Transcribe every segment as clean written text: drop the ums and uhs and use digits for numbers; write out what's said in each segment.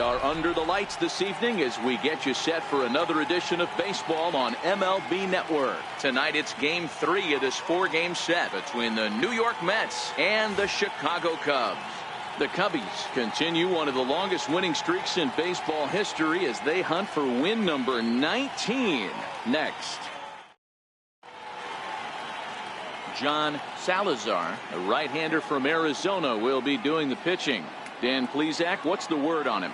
are under the lights this evening as we get you set for another edition of baseball on MLB Network. Tonight it's Game 3 of this 4-game set between the New York Mets and the Chicago Cubs. The Cubbies continue one of the longest winning streaks in baseball history as they hunt for win number 19 next. John Salazar, a right-hander from Arizona, will be doing the pitching. Dan Plesac, what's the word on him?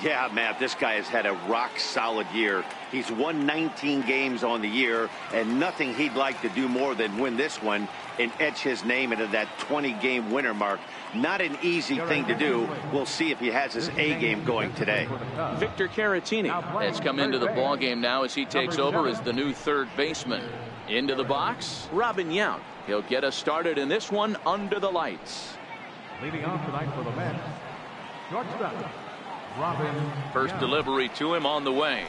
Yeah, Matt, this guy has had a rock-solid year. He's won 19 games on the year, and nothing he'd like to do more than win this one and etch his name into that 20-game winner mark. Not an easy thing to do. We'll see if he has his A-game going today. Victor Caratini has come into the ballgame now as he takes over as the new third baseman. Into the box, Robin Yount. He'll get us started in this one under the lights. Leading off tonight for the Mets, shortstop, Robin. First delivery to him on the way.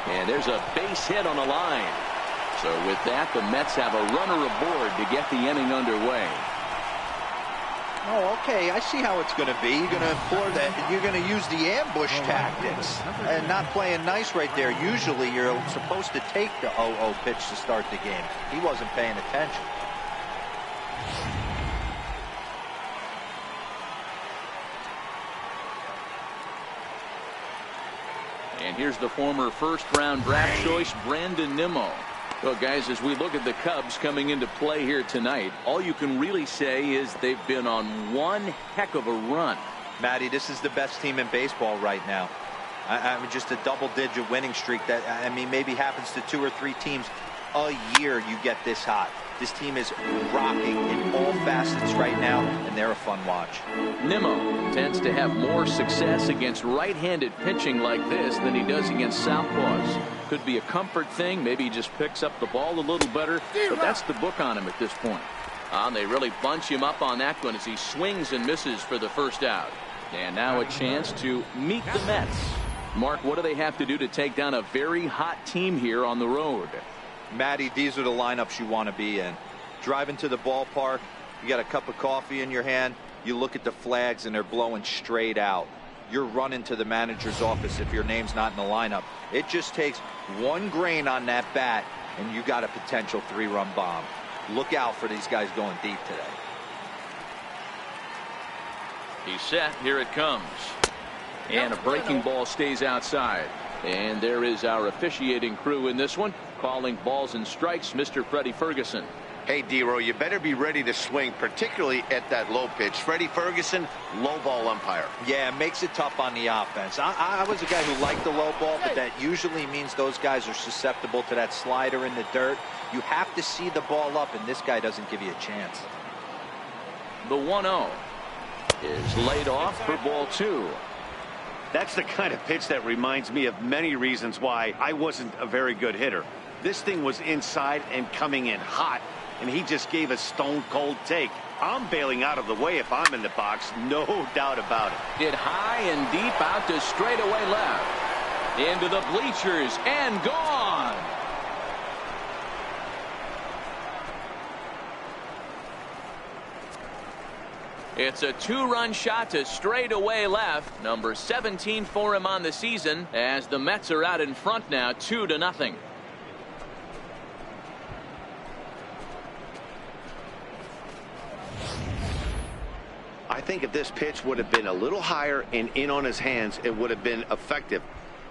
And there's a base hit on the line. So with that, the Mets have a runner aboard to get the inning underway. Oh, okay. I see how it's going to be. You're going to employ that. You're going to use the ambush tactics and not playing nice right there. Usually, you're supposed to take the 0-0 pitch to start the game. He wasn't paying attention. And here's the former first-round draft choice, Brandon Nimmo. Well, guys, as we look at the Cubs coming into play here tonight, all you can really say is they've been on one heck of a run. Matty, this is the best team in baseball right now. I mean, just a double-digit winning streak that, I mean, maybe happens to 2 or 3 teams a year you get this hot. This team is rocking in all facets right now, and they're a fun watch. Nimmo tends to have more success against right-handed pitching like this than he does against southpaws. Could be a comfort thing. Maybe he just picks up the ball a little better, but that's the book on him at this point. And they really bunch him up on that one as he swings and misses for the first out. And now a chance to meet the Mets. Mark, what do they have to do to take down a very hot team here on the road? Matty, these are the lineups you want to be in. Driving to the ballpark, you got a cup of coffee in your hand, you look at the flags and they're blowing straight out. You're running to the manager's office if your name's not in the lineup. It just takes one grain on that bat and you got a potential 3-run bomb. Look out for these guys going deep today. He's set. Here it comes. And a breaking ball stays outside. And there is our officiating crew in this one, calling balls and strikes, Mr. Freddie Ferguson. Hey, D-Row, you better be ready to swing, particularly at that low pitch. Freddie Ferguson, low ball umpire. Yeah, it makes it tough on the offense. I was a guy who liked the low ball, but that usually means those guys are susceptible to that slider in the dirt. You have to see the ball up, and this guy doesn't give you a chance. The 1-0 is laid off for ball 2. That's the kind of pitch that reminds me of many reasons why I wasn't a very good hitter. This thing was inside and coming in hot, and he just gave a stone-cold take. I'm bailing out of the way if I'm in the box, no doubt about it. Hit high and deep out to straightaway left. Into the bleachers and gone. It's a 2-run shot to straightaway left. Number 17 for him on the season as the Mets are out in front now 2-0. I think if this pitch would have been a little higher and in on his hands, it would have been effective.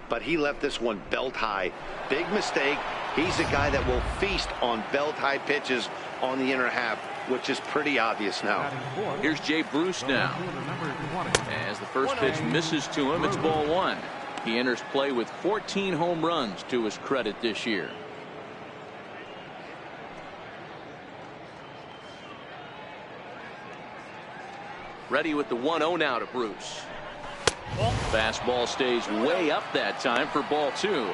But he left this one belt high. Big mistake. He's a guy that will feast on belt high pitches on the inner half, which is pretty obvious now. Here's Jay Bruce now. As the first pitch misses to him, it's ball 1. He enters play with 14 home runs to his credit this year. Ready with the 1-0 now to Bruce. Fastball stays way up that time for ball 2.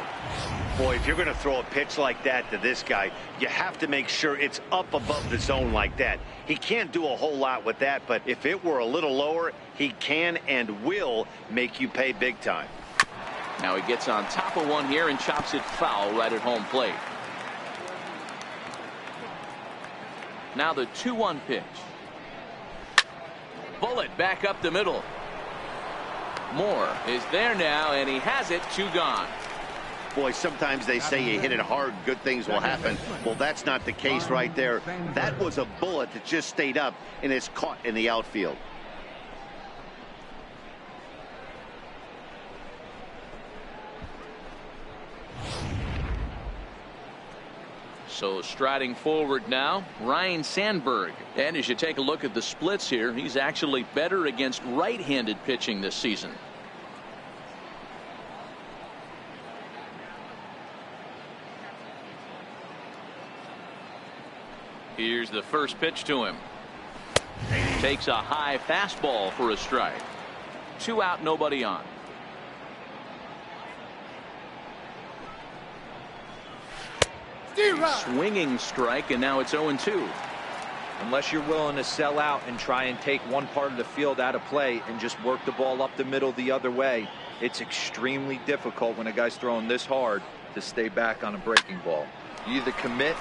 Boy, if you're going to throw a pitch like that to this guy, you have to make sure it's up above the zone like that. He can't do a whole lot with that, but if it were a little lower, he can and will make you pay big time. Now he gets on top of one here and chops it foul right at home plate. Now the 2-1 pitch. Bullet back up the middle. Moore is there now, and he has it. 2 gone. Boy, sometimes they say you hit it hard, good things will happen. Well, that's not the case right there. That was a bullet that just stayed up and is caught in the outfield. So striding forward now, Ryne Sandberg. And as you take a look at the splits here, he's actually better against right-handed pitching this season. Here's the first pitch to him. Takes a high fastball for a strike. 2 out, nobody on. Swinging strike, and now it's 0-2. Unless you're willing to sell out and try and take one part of the field out of play and just work the ball up the middle the other way, it's extremely difficult when a guy's throwing this hard to stay back on a breaking ball. You either commit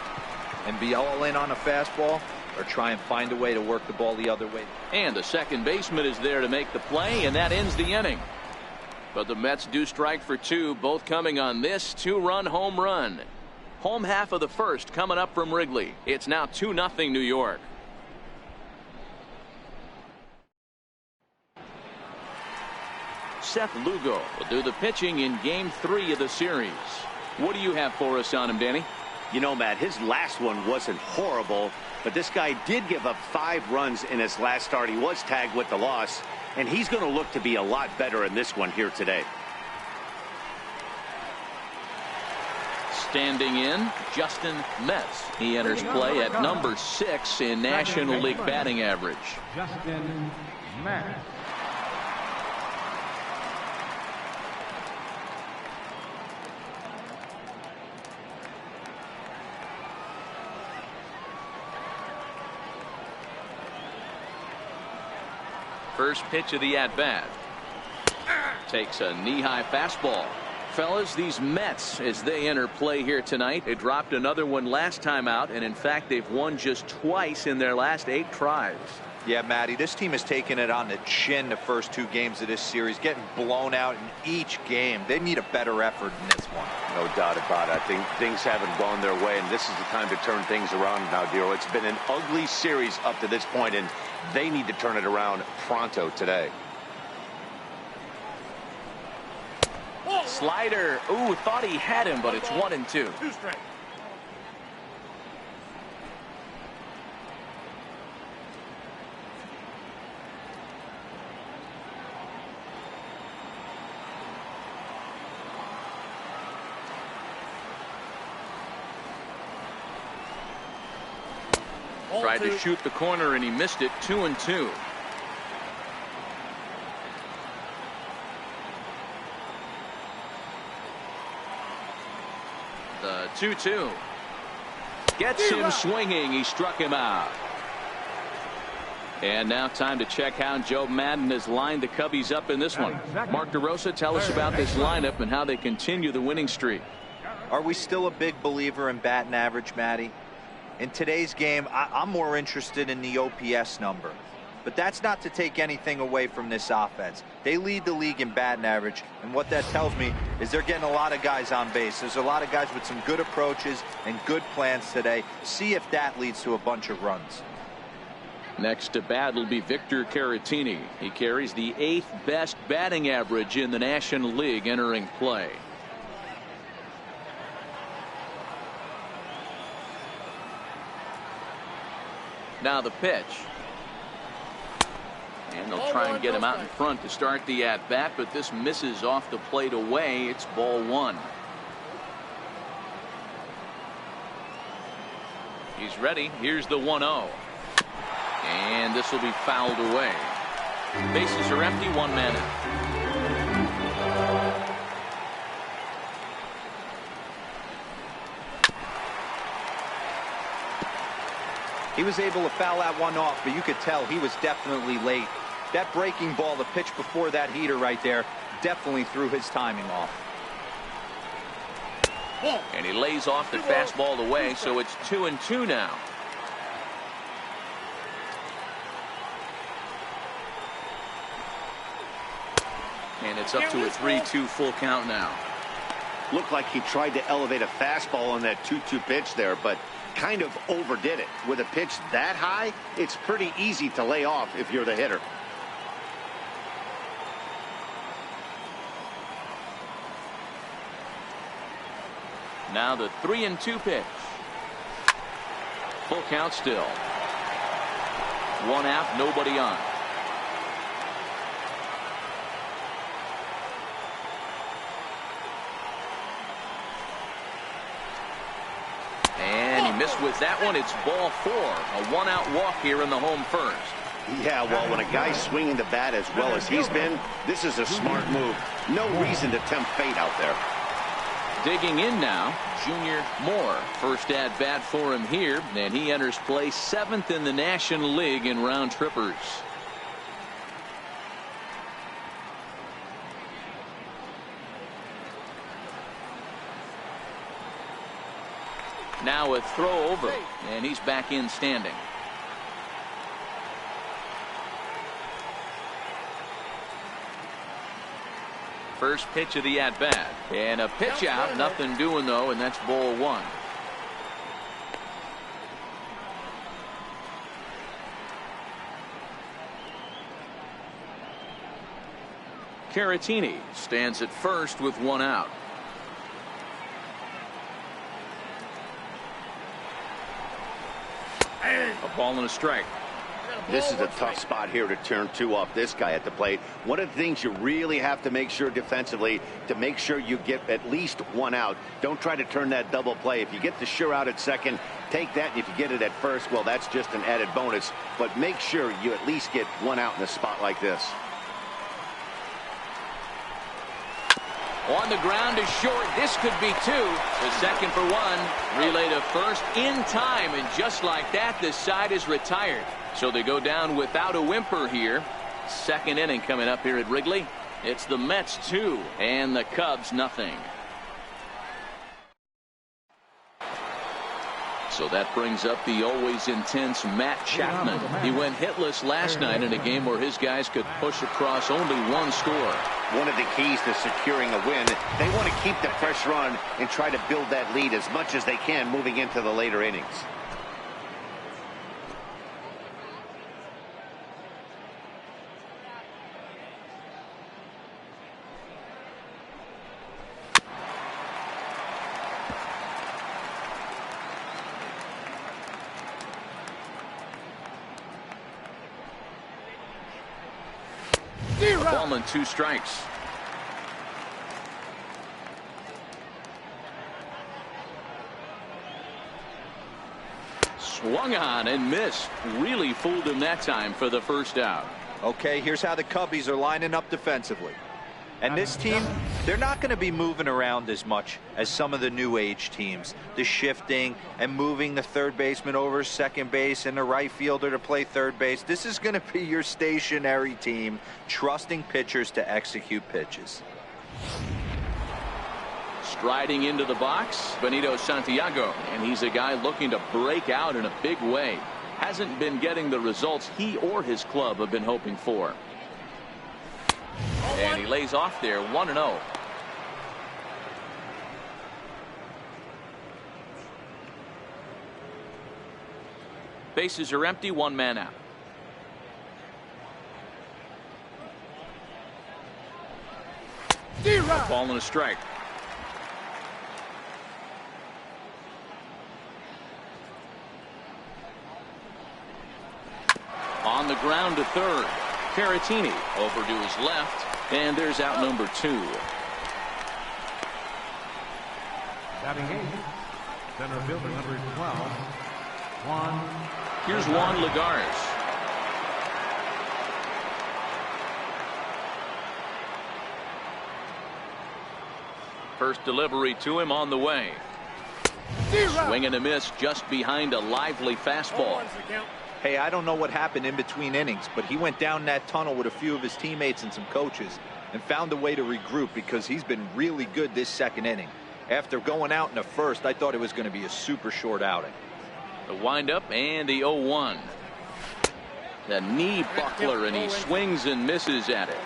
and be all in on a fastball or try and find a way to work the ball the other way. And the second baseman is there to make the play, and that ends the inning. But the Mets do strike for 2, both coming on this 2-run home run. Home half of the first coming up from Wrigley. It's now 2-0 New York. Seth Lugo will do the pitching in Game 3 of the series. What do you have for us on him, Danny? You know, Matt, his last one wasn't horrible, but this guy did give up 5 runs in his last start. He was tagged with the loss, and he's going to look to be a lot better in this one here today. Standing in, Justin Metz. He enters play at number 6 in National League batting average. Justin Metz. First pitch of the at-bat. Takes a knee-high fastball. Fellas, these Mets, as they enter play here tonight, they dropped another one last time out, and in fact they've won just twice in their last 8 tries. Yeah, Matty, this team has taken it on the chin the first 2 games of this series, getting blown out in each game. They need a better effort in this one. No doubt about it. I think things haven't gone their way, and this is the time to turn things around now, Dero. It's been an ugly series up to this point, and they need to turn it around pronto today. Slider. Ooh, thought he had him, but it's 1-2. 2 straight. Tried to shoot the corner, and he missed it. 2-2. The 2-2. Gets him swinging. He struck him out. And now time to check how Joe Madden has lined the Cubbies up in this one. Mark DeRosa, tell us about this lineup and how they continue the winning streak. Are we still a big believer in batting average, Matty? In today's game, I'm more interested in the OPS number. But that's not to take anything away from this offense. They lead the league in batting average, and what that tells me is they're getting a lot of guys on base. There's a lot of guys with some good approaches and good plans today. See if that leads to a bunch of runs. Next to bat will be Victor Caratini. He carries the 8th best batting average in the National League entering play. Now the pitch. And they'll try and get him out in front to start the at-bat, but this misses off the plate away. It's ball 1. He's ready. Here's the 1-0. And this will be fouled away. Bases are empty, 1 man out. He was able to foul that one off, but you could tell he was definitely late. That breaking ball, the pitch before that heater right there, definitely threw his timing off. And he lays off the fastball away, so it's 2-2 now. it's up to a 3-2 full count now. Looked like he tried to elevate a fastball on that 2-2 pitch there, but kind of overdid it. With a pitch that high, it's pretty easy to lay off if you're the hitter. Now the 3-2 pitch. Full count still. 1 out, nobody on. And he missed with that one. It's ball 4. A 1-out walk here in the home first. Yeah, well, when a guy's swinging the bat as well as he's been, this is a smart move. No reason to tempt fate out there. Digging in now, Junior Moore. First at bat for him here, and he enters play 7th in the National League in round trippers. Now a throw over, and he's back in standing. First pitch of the at-bat. And a pitch out. Nothing doing, though, and that's ball 1. Caratini stands at first with 1 out. A ball and a strike. This is a tough spot here to turn 2 off this guy at the plate. One of the things you really have to make sure defensively to make sure you get at least 1 out. Don't try to turn that double play. If you get the sure out at second, take that. And if you get it at first, well, that's just an added bonus. But make sure you at least get 1 out in a spot like this. On the ground is short. This could be 2. The second for 1. Relay to first in time. And just like that, the side is retired. So they go down without a whimper here. Second inning coming up here at Wrigley. It's the Mets 2 and the Cubs nothing. So that brings up the always intense Matt Chapman. He went hitless last night in a game where his guys could push across only 1 score. One of the keys to securing a win, they want to keep the pressure on and try to build that lead as much as they can moving into the later innings. Ball and 2 strikes. Swung on and missed. Really fooled him that time for the first out. Okay, here's how the Cubbies are lining up defensively. And this team, they're not going to be moving around as much as some of the new age teams. The shifting and moving the third baseman over second base and the right fielder to play third base. This is going to be your stationary team, trusting pitchers to execute pitches. Striding into the box, Benito Santiago. And he's a guy looking to break out in a big way. Hasn't been getting the results he or his club have been hoping for. And he lays off there, 1-0. Bases are empty, 1 man out. Ball and a strike. On the ground to third. Caratini over to his left. And there's out number 2. Batting 8, center fielder number 12, Juan. Here's Juan Lagares. First delivery to him on the way. Swing and a miss just behind a lively fastball. Hey, I don't know what happened in between innings, but he went down that tunnel with a few of his teammates and some coaches and found a way to regroup because he's been really good this second inning. After going out in the first, I thought it was going to be a super short outing. The windup and the 0-1. The knee buckler, and he swings and misses at it.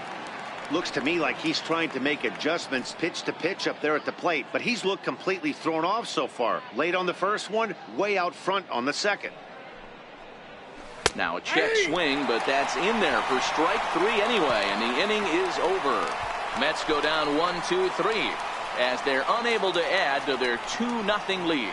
Looks to me like he's trying to make adjustments pitch to pitch up there at the plate, but he's looked completely thrown off so far. Late on the first one, way out front on the second. Now a check swing, but that's in there for strike 3 anyway, and the inning is over. Mets go down 1-2-3 as they're unable to add to their 2-0 lead.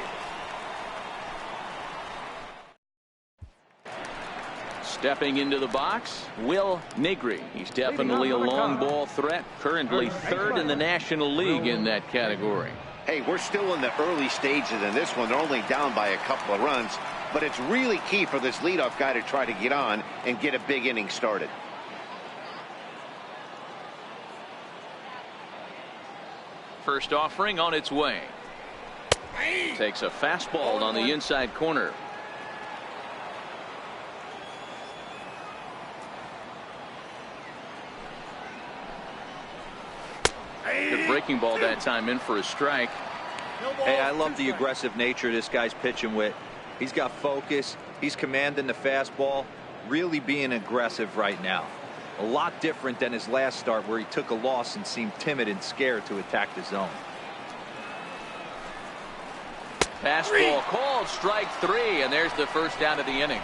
Stepping into the box, Will Negri. He's definitely a long ball threat, currently 3rd in the National League in that category. Hey, we're still in the early stages in this one. They're only down by a couple of runs, but it's really key for this leadoff guy to try to get on and get a big inning started. First offering on its way. Takes a fastball on the inside corner. Good breaking ball that time, in for a strike. Hey, I love the aggressive nature this guy's pitching with. He's got focus. He's commanding the fastball. Really being aggressive right now. A lot different than his last start where he took a loss and seemed timid and scared to attack the zone. Fastball called, strike 3, and there's the first out of the inning.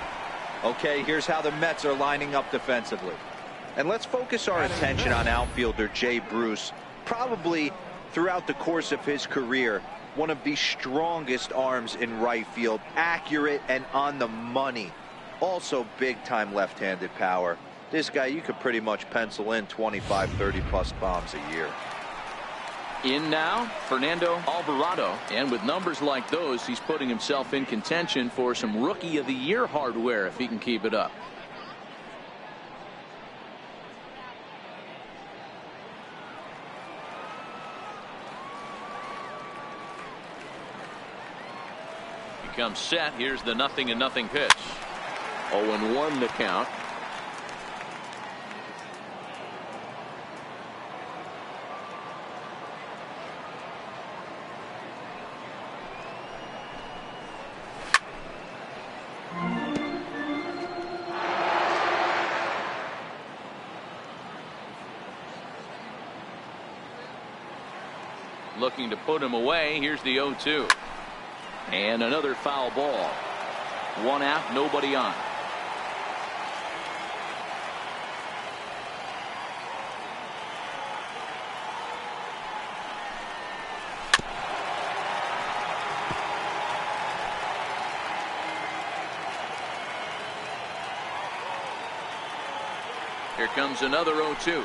Okay, here's how the Mets are lining up defensively. And let's focus our attention on outfielder Jay Bruce. Probably throughout the course of his career, one of the strongest arms in right field, accurate and on the money. Also big-time left-handed power. This guy, you could pretty much pencil in 25, 30-plus bombs a year. In now, Fernando Alvarado. And with numbers like those, he's putting himself in contention for some Rookie of the Year hardware if he can keep it up. Comes set. Here's the 0-0 pitch. 0-1 the count. Looking to put him away. Here's the 0-2. And another foul ball. 1 out, nobody on. Here comes another 0-2.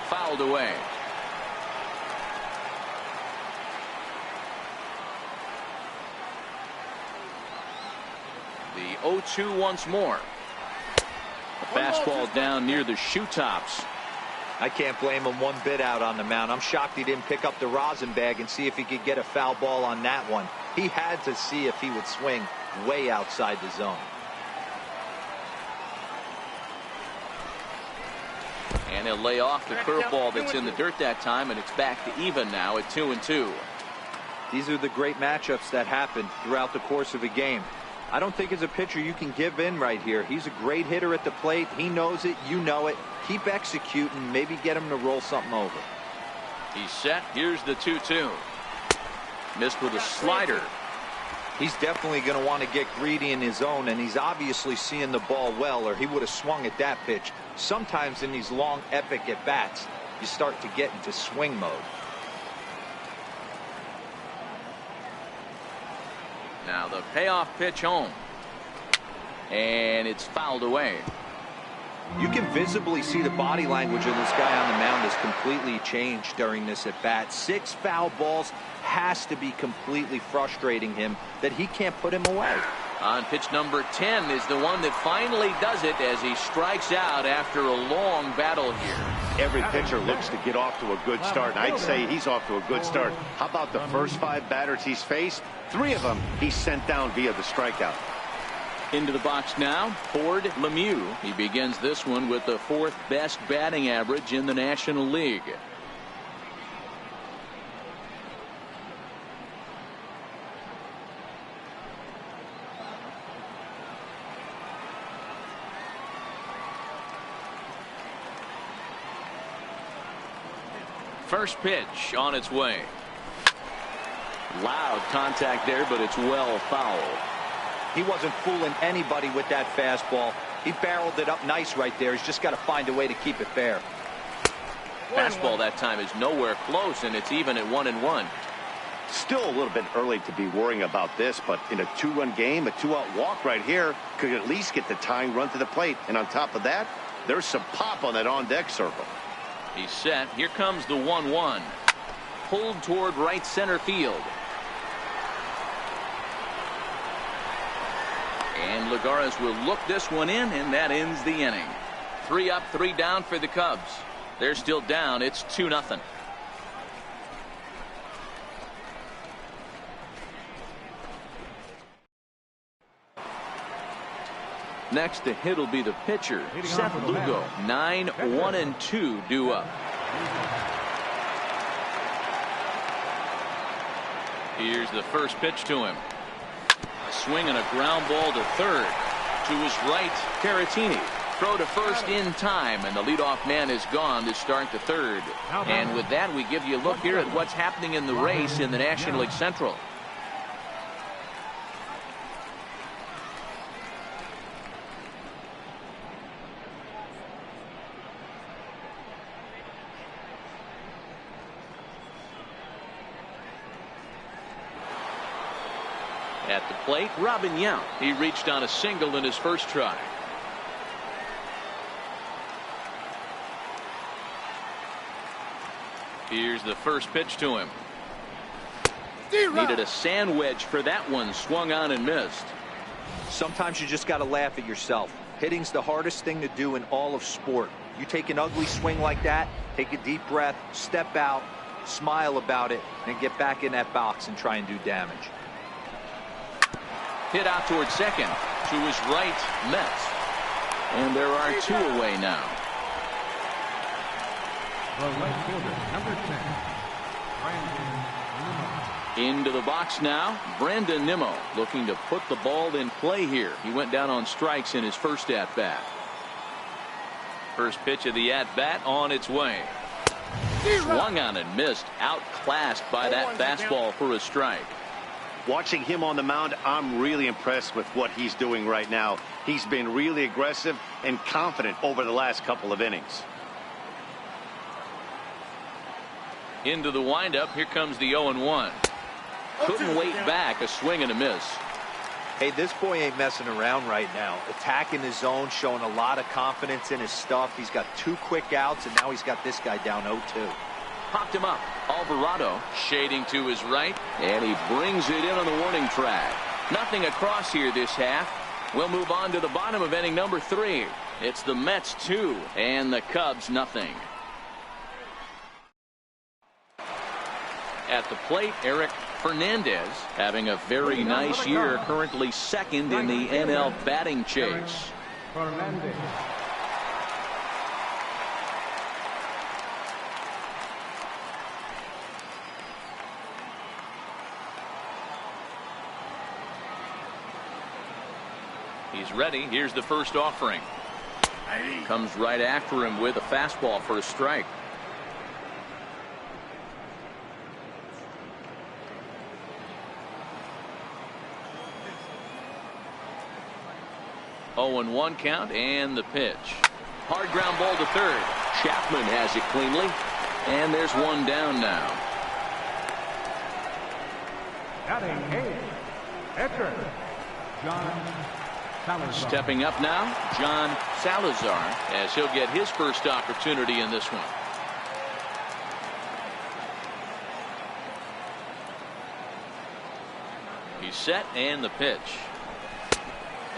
Fouled away. The 0-2 once more. The fastball down near the shoe tops. I can't blame him one bit out on the mound. I'm shocked he didn't pick up the rosin bag and see if he could get a foul ball on that one. He had to see if he would swing way outside the zone. And he'll lay off the curveball that's in the dirt that time, and it's back to even now at 2-2. These are the great matchups that happen throughout the course of a game. I don't think as a pitcher you can give in right here. He's a great hitter at the plate. He knows it. You know it. Keep executing. Maybe get him to roll something over. He's set. Here's the 2-2. Missed with a slider. He's definitely going to want to get greedy in his zone, and he's obviously seeing the ball well, or he would have swung at that pitch. Sometimes in these long, epic at-bats, you start to get into swing mode. Now the payoff pitch home. And it's fouled away. You can visibly see the body language of this guy on the mound has completely changed during this at-bat. 6 foul balls has to be completely frustrating him that he can't put him away. On pitch number 10 is the one that finally does it as he strikes out after a long battle here. Every pitcher looks to get off to a good start, and I'd say he's off to a good start. How about the first 5 batters he's faced? 3 of them he's sent down via the strikeout. Into the box now, Ford Lemieux. He begins this one with the 4th best batting average in the National League. First pitch on its way. Loud contact there, but it's well fouled. He wasn't fooling anybody with that fastball. He barreled it up nice right there. He's just got to find a way to keep it fair. Fastball that time is nowhere close, and it's even at 1-1. Still a little bit early to be worrying about this, but in a 2-run game, a 2-out walk right here could at least get the tying run to the plate. And on top of that, there's some pop on that on-deck circle. He's set. Here comes the 1-1. Pulled toward right center field. And Lagares will look this one in, and that ends the inning. 3 up, 3 down for the Cubs. They're still down. It's 2-0. Next to hit will be the pitcher, Seth Lugo. 9-1-2 due up. Here's the first pitch to him. A swing and a ground ball to third. To his right, Caratini. Throw to first in time, and the leadoff man is gone to start the third. And with that, we give you a look here at what's happening in the race in the National League Central. At the plate, Robin Yount. He reached on a single in his first try. Here's the first pitch to him. Needed a sand wedge for that one. Swung on and missed. Sometimes you just got to laugh at yourself. Hitting's the hardest thing to do in all of sport. You take an ugly swing like that, take a deep breath, step out, smile about it, and get back in that box and try and do damage. Hit out towards second. To his right, Mets. And there are 2 away now. The right fielder, number 10, Brandon Nimmo. Into the box now, Brandon Nimmo looking to put the ball in play here. He went down on strikes in his first at-bat. First pitch of the at-bat on its way. Swung on and missed. Outclassed by that fastball for a strike. Watching him on the mound, I'm really impressed with what he's doing right now. He's been really aggressive and confident over the last couple of innings. Into the windup. Here comes the 0-1. Couldn't wait back. A swing and a miss. Hey, this boy ain't messing around right now. Attacking his zone, showing a lot of confidence in his stuff. He's got 2 quick outs, and now he's got this guy down 0-2. Popped him up. Alvarado shading to his right, and he brings it in on the warning track. Nothing across here this half. We'll move on to the bottom of inning number 3. It's the Mets 2 and the Cubs nothing. At the plate, Eric Fernandez having a very nice year, currently second in the NL batting chase. Fernandez. He's ready. Here's the first offering. Comes right after him with a fastball for a strike. Oh, and 1 count, and the pitch. Hard ground ball to third. Chapman has it cleanly, and there's 1 down now. Batting 8, Edgar. John Salazar. Stepping up now, John Salazar, as he'll get his first opportunity in this one. He's set, and the pitch.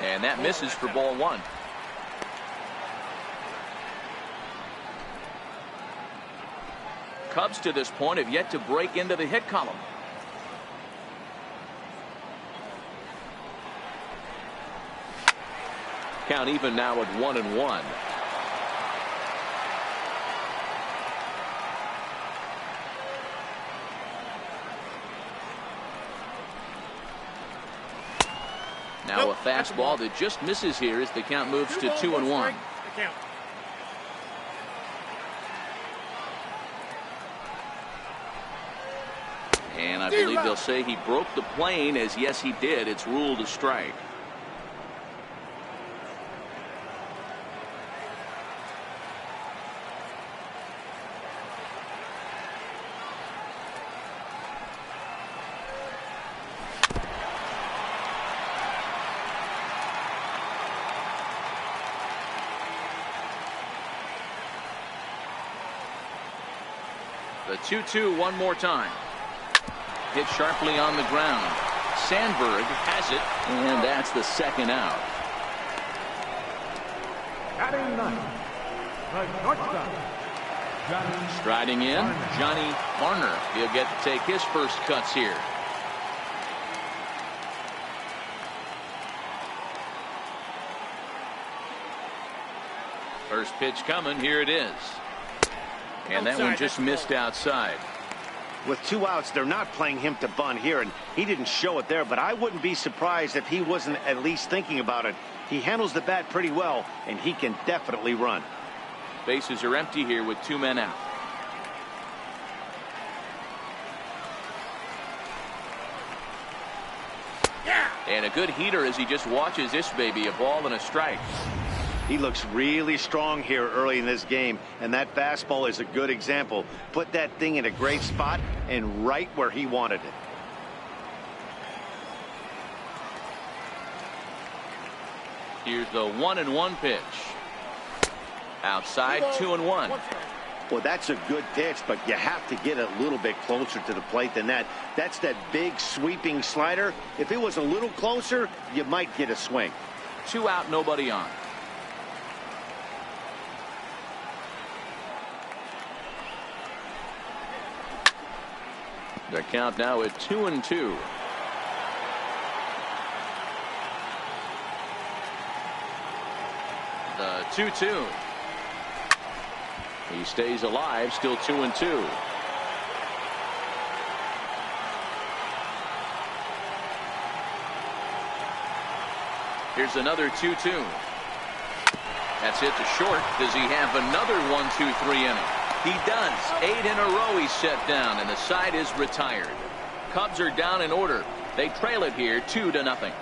And that misses for ball 1. Cubs to this point have yet to break into the hit column. Count even now at 1-1. Now a fastball that just misses here as the count moves to 2-1. And I believe they'll say he broke the plane, as yes he did. It's ruled a strike. The 2-2 one more time. Hit sharply on the ground. Sandberg has it, and that's the second out. Batting ninth, the shortstop, Johnny. Striding in, Johnny Varner. He'll get to take his first cuts here. First pitch coming. Here it is. And that one just missed outside. With 2 outs, they're not playing him to bunt here, and he didn't show it there, but I wouldn't be surprised if he wasn't at least thinking about it. He handles the bat pretty well, and he can definitely run. Bases are empty here with 2 men out. And a good heater as he just watches this baby. A ball and a strike. He looks really strong here early in this game, and that fastball is a good example. Put that thing in a great spot and right where he wanted it. Here's the 1-1 pitch. Outside, 2-1. Well, that's a good pitch, but you have to get a little bit closer to the plate than that. That's that big sweeping slider. If it was a little closer, you might get a swing. 2 out, nobody on. The count now at 2-2. The 2-2. He stays alive, still 2-2. Here's another 2-2. That's hit to short. Does he have another 1-2-3 inning? He does. 8 in a row he's set down, and the side is retired. Cubs are down in order. They trail it here 2-0.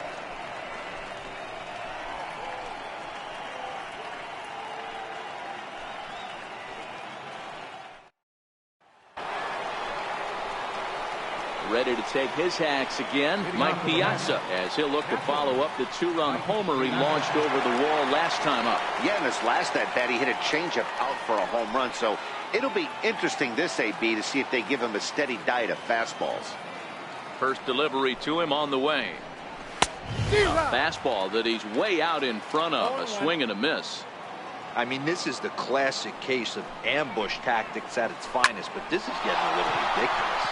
Ready to take his hacks again, Mike Piazza, as he'll look to follow up the 2-run homer he launched over the wall last time up. Yeah, in his last at bat, he hit a changeup out for a home run, so it'll be interesting this AB to see if they give him a steady diet of fastballs. First delivery to him on the way. A fastball that he's way out in front of. A swing and a miss. I mean, this is the classic case of ambush tactics at its finest, but this is getting a little ridiculous.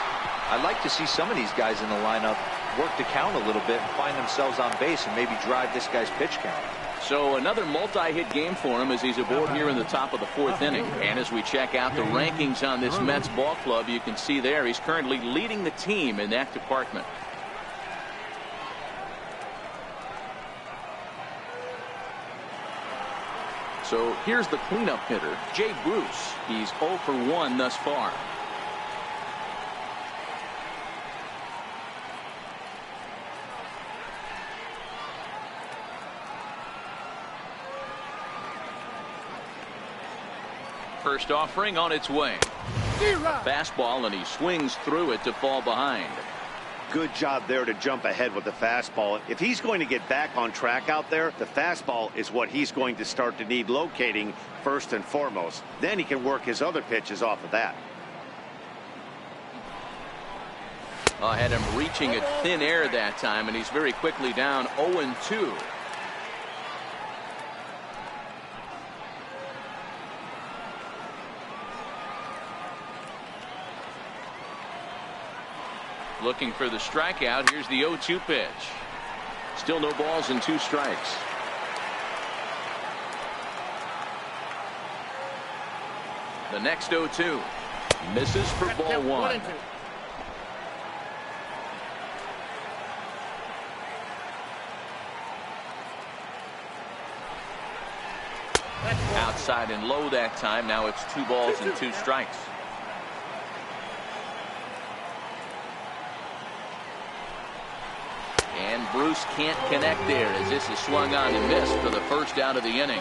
I'd like to see some of these guys in the lineup work the count a little bit and find themselves on base and maybe drive this guy's pitch count. So another multi-hit game for him as he's aboard here in the top of the 4th inning. And as we check out the rankings on this Mets ball club, you can see there he's currently leading the team in that department. So here's the cleanup hitter, Jay Bruce. He's 0 for 1 thus far. First offering on its way. Fastball, and he swings through it to fall behind. Good job there to jump ahead with the fastball. If he's going to get back on track out there, the fastball is what he's going to start to need locating first and foremost. Then he can work his other pitches off of that. I had him reaching at thin air that time, and he's very quickly down 0-2. Looking for the strikeout. Here's the 0-2 pitch. Still no balls and 2 strikes. The next 0-2 misses for ball 1. Outside and low that time. Now it's 2 balls and 2 strikes. And Bruce can't connect there as this is swung on and missed for the first out of the inning.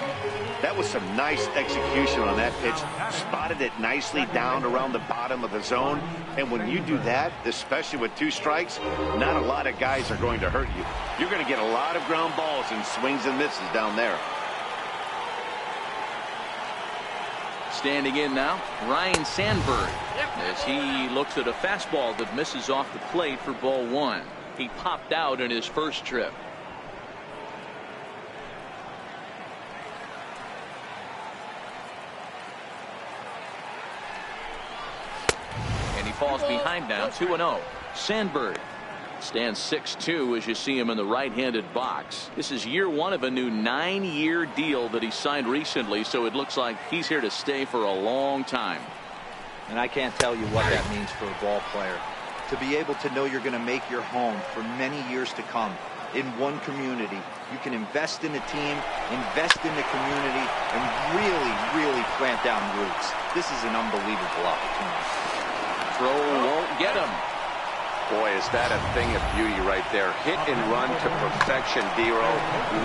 That was some nice execution on that pitch. Spotted it nicely down around the bottom of the zone. And when you do that, especially with 2 strikes, not a lot of guys are going to hurt you. You're going to get a lot of ground balls and swings and misses down there. Standing in now, Ryne Sandberg, as he looks at a fastball that misses off the plate for ball 1. He popped out in his first trip. And he falls behind now, 2-0. Sandberg stands 6'2" as you see him in the right-handed box. This is year 1 of a new 9-year deal that he signed recently, so it looks like he's here to stay for a long time. And I can't tell you what that means for a ball player. To be able to know you're going to make your home for many years to come in one community. You can invest in the team, invest in the community, and really plant down roots. This is an unbelievable opportunity. Throw won't get him. Boy, is that a thing of beauty right there. Hit and run to perfection, Dero.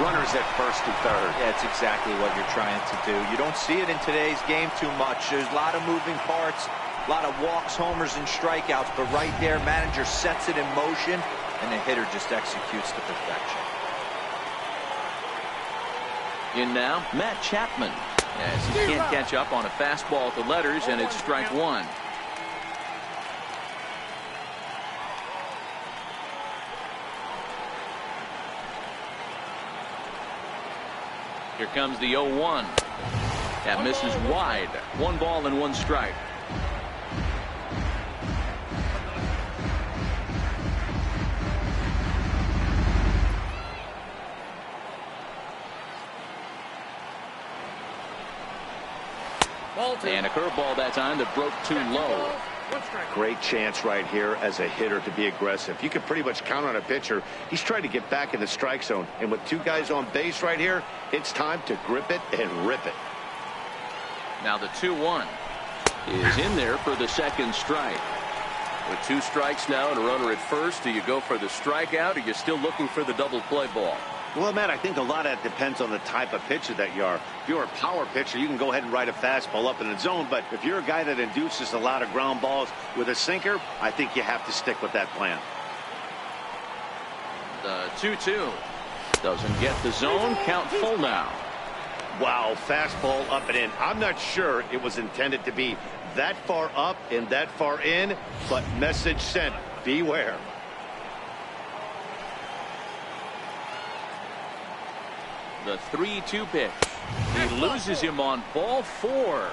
Runners at first and third. Yeah, it's exactly what you're trying to do. You don't see it in today's game too much. There's a lot of moving parts. A lot of walks, homers, and strikeouts, but right there, manager sets it in motion, and the hitter just executes to perfection. In now, Matt Chapman, as he can't catch up on a fastball at the letters, and it's strike 1. Here comes the 0-1. That misses wide. 1 ball and 1 strike. And a curveball that time that broke too low. Great chance right here as a hitter to be aggressive. You can pretty much count on a pitcher. He's trying to get back in the strike zone. And with 2 guys on base right here, it's time to grip it and rip it. Now the 2-1 is in there for the second strike. With 2 strikes now and a runner at first, do you go for the strikeout or are you still looking for the double play ball? Well, Matt, I think a lot of that depends on the type of pitcher that you are. If you're a power pitcher, you can go ahead and ride a fastball up in the zone. But if you're a guy that induces a lot of ground balls with a sinker, I think you have to stick with that plan. The 2-2 doesn't get the zone. Count full now. Wow, fastball up and in. I'm not sure it was intended to be that far up and that far in, but message sent. Beware. The 3-2 pitch. He loses him on ball 4.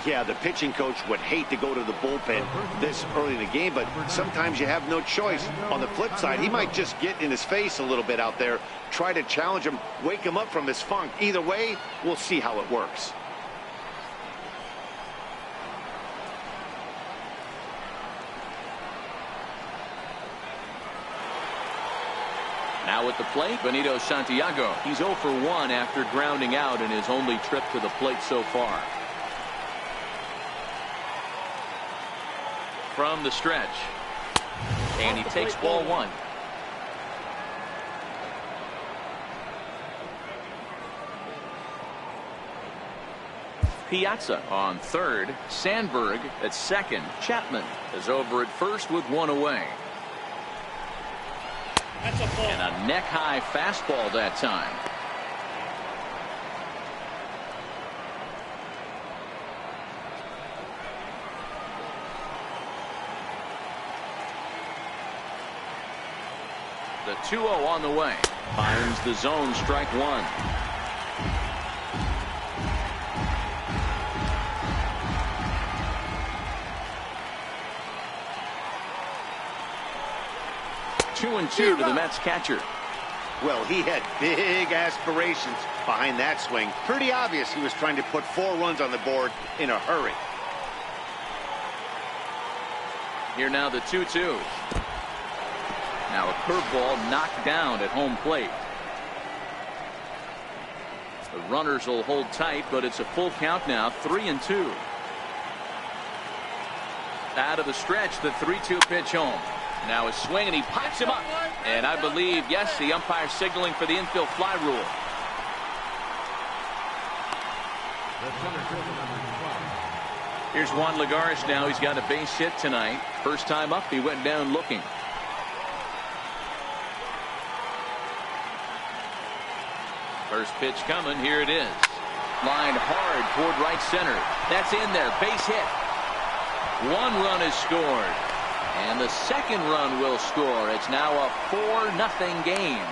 Yeah, the pitching coach would hate to go to the bullpen this early in the game, but sometimes you have no choice. On the flip side, he might just get in his face a little bit out there, try to challenge him, wake him up from his funk. Either way, we'll see how it works. Now at the plate, Benito Santiago. He's 0 for 1 after grounding out in his only trip to the plate so far. From the stretch. And he takes ball 1. Piazza on third. Sandberg at second. Chapman is over at first with 1 away. And a neck-high fastball that time. The 2-0 on the way. Finds the zone, strike 1. Two and 2 to the Mets catcher. Well, he had big aspirations behind that swing. Pretty obvious he was trying to put 4 runs on the board in a hurry. Here now the 2-2. Now a curveball knocked down at home plate. The runners will hold tight, but it's a full count now, 3-2. Out of the stretch, the 3-2 pitch home. Now a swing, and he pops him up. And I believe, yes, the umpire signaling for the infield fly rule. Here's Juan Lagares now. He's got a base hit tonight. First time up, he went down looking. First pitch coming. Here it is. Lined hard toward right center. That's in there. Base hit. One run is scored. And the second run will score. It's now a 4-0 game.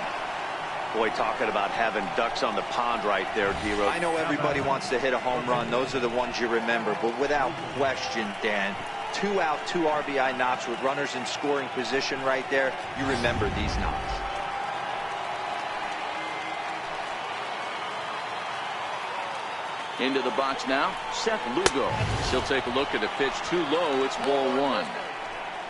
Boy, talking about having ducks on the pond right there, D-Rose. I know everybody wants to hit a home run. Those are the ones you remember. But without question, Dan, 2 out, 2 RBI knocks with runners in scoring position right there. You remember these knocks. Into the box now, Seth Lugo. He'll take a look at a pitch too low. It's ball 1.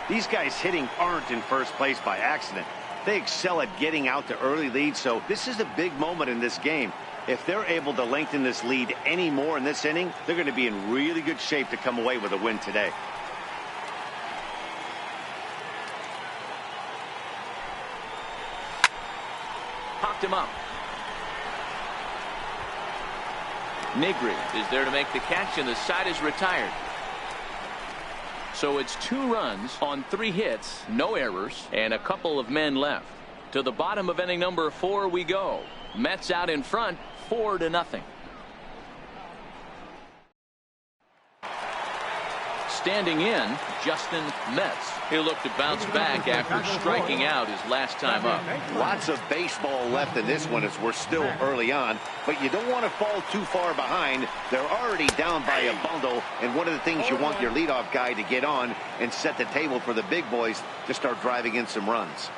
These guys hitting aren't in first place by accident. They excel at getting out to early leads, so this is a big moment in this game. If they're able to lengthen this lead any more in this inning, they're going to be in really good shape to come away with a win today. Popped him up. Negri is there to make the catch, and the side is retired. So it's 2 runs on 3 hits, no errors, and a couple of men left. To the bottom of inning number 4 we go. Mets out in front, 4-0. Standing in, Justin Metz. He'll look to bounce back after striking out his last time up. Lots of baseball left in this one as we're still early on, but you don't want to fall too far behind. They're already down by a bundle, and one of the things you want your leadoff guy to get on and set the table for the big boys to start driving in some runs.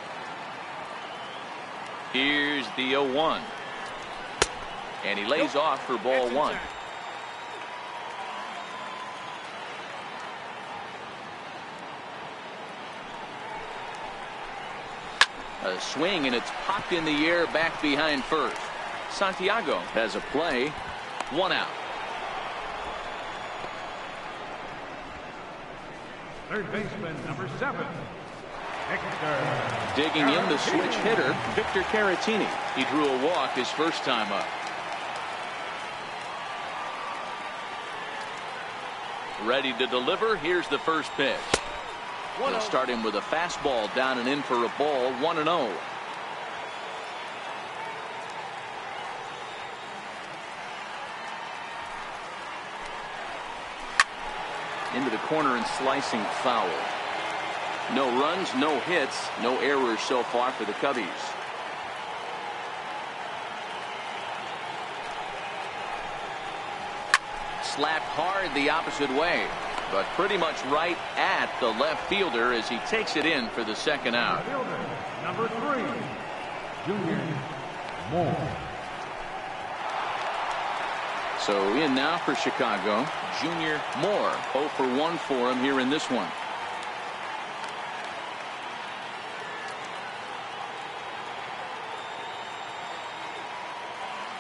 Here's the 0-1. And he lays off for ball 1. A swing, and it's popped in the air back behind first. Santiago has a play. 1 out. Third baseman, number 7. Victor. Digging in, the switch hitter, Victor Caratini. He drew a walk his first time up. Ready to deliver. Here's the first pitch. They'll start him with a fastball down and in for a ball. 1-0. Into the corner and slicing foul. No runs, no hits, no errors so far for the Cubbies. Slapped hard the opposite way, but pretty much right at the left fielder as he takes it in for the second out. Number 3, Junior Moore. So in now for Chicago, Junior Moore. 0 for 1 for him here in this one.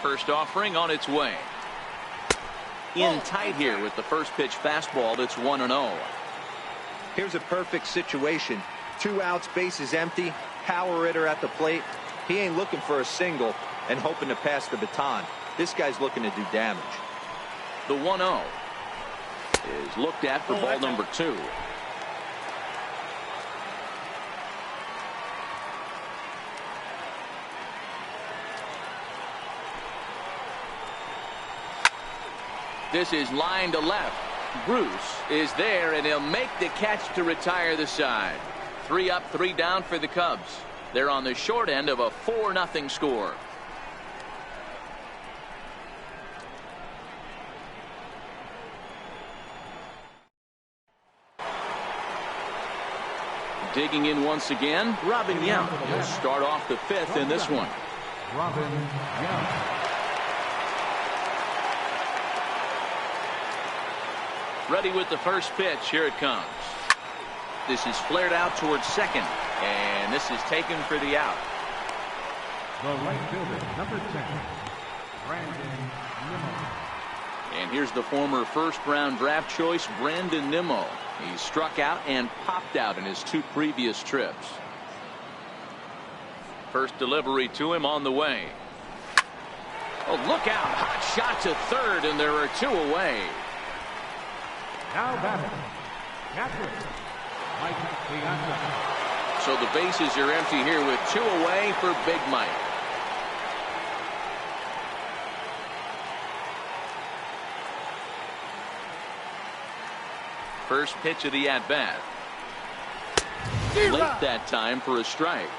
First offering on its way. In tight here with the first pitch fastball. That's 1-0. Here's a perfect situation. 2 outs, bases empty, power hitter at the plate. He ain't looking for a single and hoping to pass the baton. This guy's looking to do damage. The 1-0 is looked at for ball number 2. This is line to left. Bruce is there, and he'll make the catch to retire the side. 3 up, 3 down for the Cubs. They're on the short end of a 4-0 score. Digging in once again, Robin Young. He'll start off the 5th in this one. Robin Young. Ready with the first pitch. Here it comes. This is flared out towards second, and this is taken for the out. The right fielder, number 10, Brandon Nimmo. And here's the former first-round draft choice, Brandon Nimmo. He struck out and popped out in his 2 previous trips. First delivery to him on the way. Oh, look out. Hot shot to third, and there are 2 away. Now batting, catcher, Mike Piazza. So the bases are empty here with 2 away for Big Mike. First pitch of the at-bat. Late that time for a strike.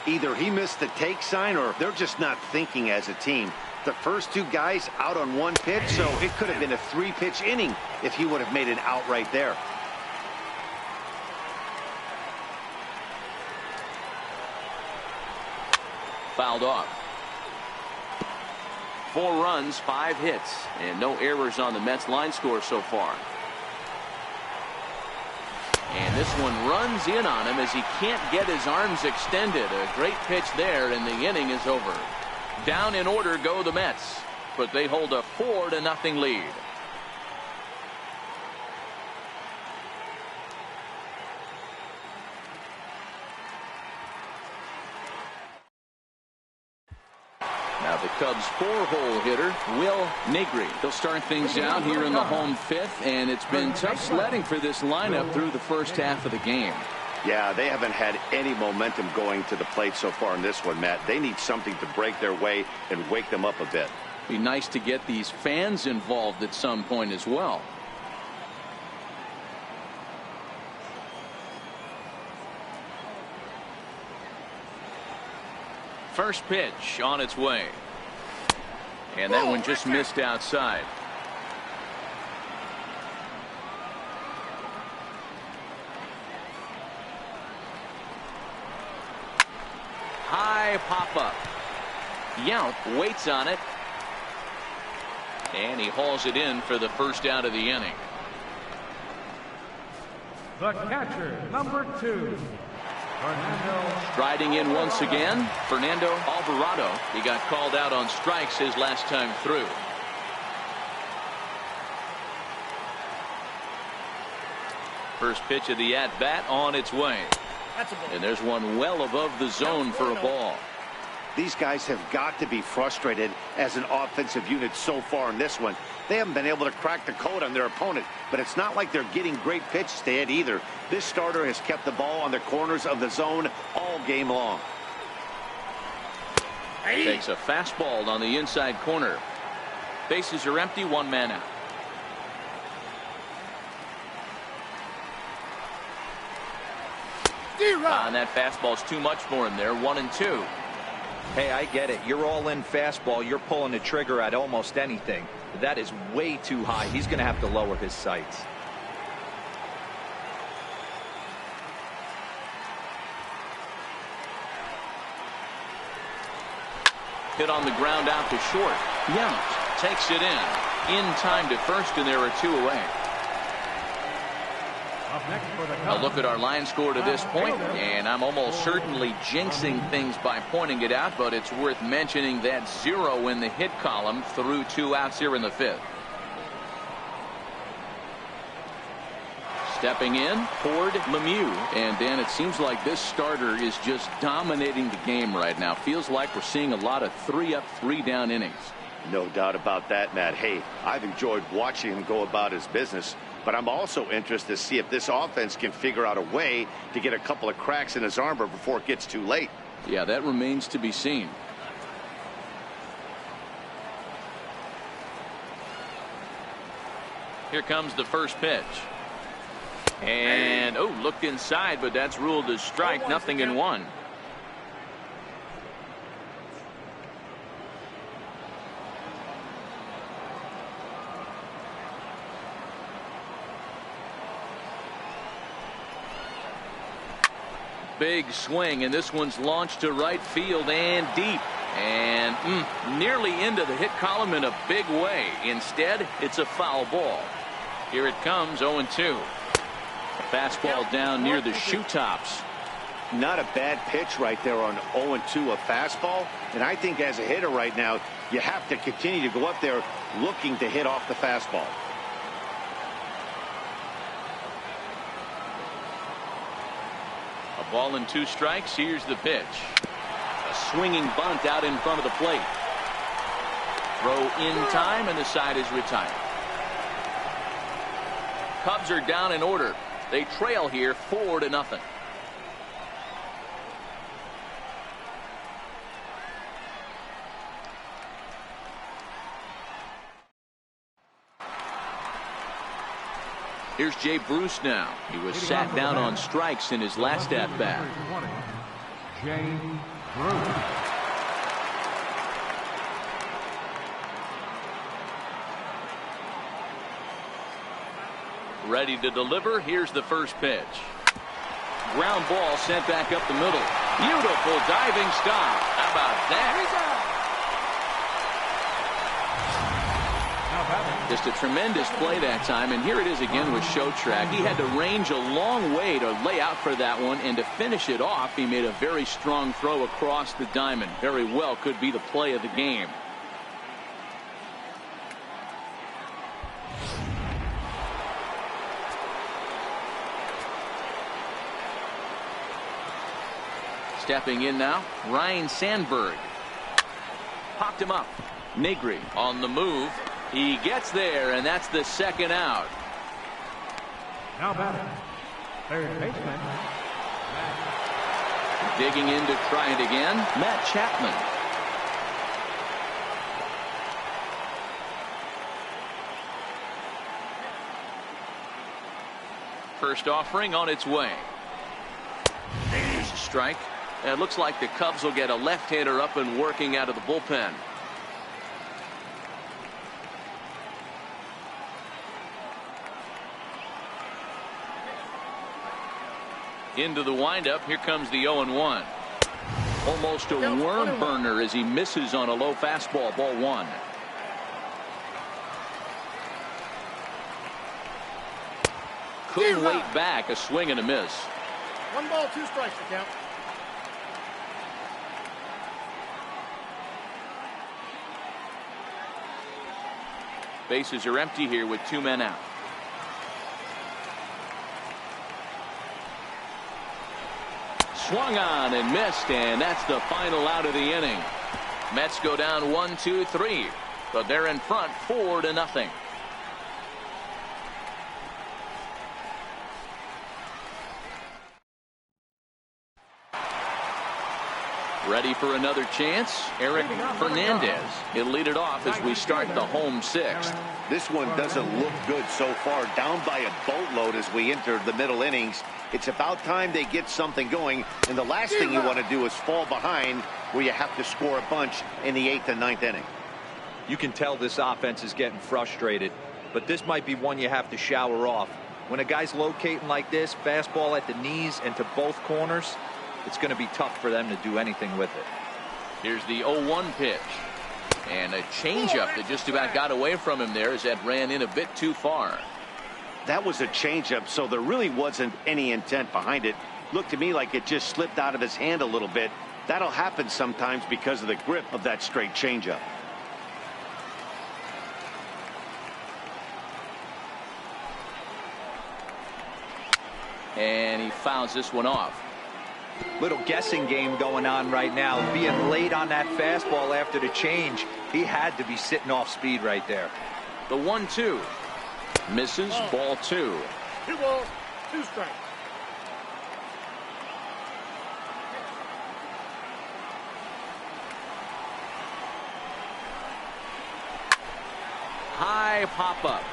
Either he missed the take sign or they're just not thinking as a team. The first 2 guys out on 1 pitch, so it could have been a 3-pitch inning if he would have made it out right there. Fouled off. 4 runs, 5 hits, and no errors on the Mets line score so far. And this one runs in on him as he can't get his arms extended. A great pitch there, and the inning is over. Down in order go the Mets, but they hold a 4-0 lead. Now the Cubs' 4-hole hitter, Will Negri. He'll start things out here in the home 5th, and it's been tough sledding for this lineup through the first half of the game. Yeah, they haven't had any momentum going to the plate so far in this one, Matt. They need something to break their way and wake them up a bit. Be nice to get these fans involved at some point as well. First pitch on its way. And that one just missed outside. High pop-up. Yount waits on it. And he hauls it in for the first out of the inning. The catcher, number 2. Fernando. Striding in once again, Fernando Alvarado. He got called out on strikes his last time through. First pitch of the at-bat on its way. And there's one well above the zone for a ball. These guys have got to be frustrated as an offensive unit so far in this one. They haven't been able to crack the code on their opponent, but it's not like they're getting great pitches to hit either. This starter has kept the ball on the corners of the zone all game long. Takes a fastball on the inside corner. Bases are empty, 1 man out. And that fastball's too much for him there, 1-2. Hey, I get it. You're all in fastball. You're pulling the trigger at almost anything. That is way too high. He's going to have to lower his sights. Hit on the ground out to short. Yount takes it in time to first, and there are 2 away. A look at our line score to this point, and I'm almost certainly jinxing things by pointing it out, but it's worth mentioning that 0 in the hit column through 2 outs here in the 5th. Stepping in, Ford Lemieux. And Dan, it seems like this starter is just dominating the game right now. Feels like we're seeing a lot of 3-up, 3-down innings. No doubt about that, Matt. Hey, I've enjoyed watching him go about his business, but I'm also interested to see if this offense can figure out a way to get a couple of cracks in his armor before it gets too late. Yeah, that remains to be seen. Here comes the first pitch. And, oh, looked inside, but that's ruled as strike, 0-1. Big swing, and this one's launched to right field and deep. And nearly into the hit column in a big way. Instead, it's a foul ball. Here it comes, 0-2. Fastball down near the shoe tops. Not a bad pitch right there on 0-2, a fastball. And I think as a hitter right now, you have to continue to go up there looking to hit off the fastball. A ball and 2 strikes. Here's the pitch. A swinging bunt out in front of the plate. Throw in time, and the side is retired. Cubs are down in order. They trail here 4-0. Here's Jay Bruce now. He was sat down on strikes in his last at-bat. Jay Bruce. Ready to deliver. Here's the first pitch. Ground ball sent back up the middle. Beautiful diving stop. How about that? Just a tremendous play that time, and here it is again with Shotrack. He had to range a long way to lay out for that one, and to finish it off, he made a very strong throw across the diamond. Very well could be the play of the game. Stepping in now, Ryan Sandberg. Popped him up. Negri on the move. He gets there, and that's the second out. Now batting, third baseman. Digging in to try it again, Matt Chapman. First offering on its way. There's a strike. And it looks like the Cubs will get a left-hander up and working out of the bullpen. Into the windup. Here comes the 0-1. Almost a worm burner as he misses on a low fastball. Ball 1. Couldn't wait back. A swing and a miss. 1 ball, 2 strikes to count. Bases are empty here with 2 men out. Swung on and missed, and that's the final out of the inning. Mets go down 1, 2, 3, but they're in front 4-0. Ready for another chance. Eric Fernandez. He'll lead it off as we start the home 6th. This one doesn't look good so far. Down by a boatload as we enter the middle innings. It's about time they get something going, and the last thing you want to do is fall behind where you have to score a bunch in the 8th and 9th inning. You can tell this offense is getting frustrated, but this might be one you have to shower off. When a guy's locating like this, fastball at the knees and to both corners, it's going to be tough for them to do anything with it. Here's the 0-1 pitch. And a changeup that just about got away from him there as that ran in a bit too far. That was a changeup, so there really wasn't any intent behind it. Looked to me like it just slipped out of his hand a little bit. That'll happen sometimes because of the grip of that straight changeup. And he fouls this one off. Little guessing game going on right now. Being late on that fastball after the change, he had to be sitting off speed right there. The 1-2 misses. Ball 2. 2 balls, 2 strikes. High pop up.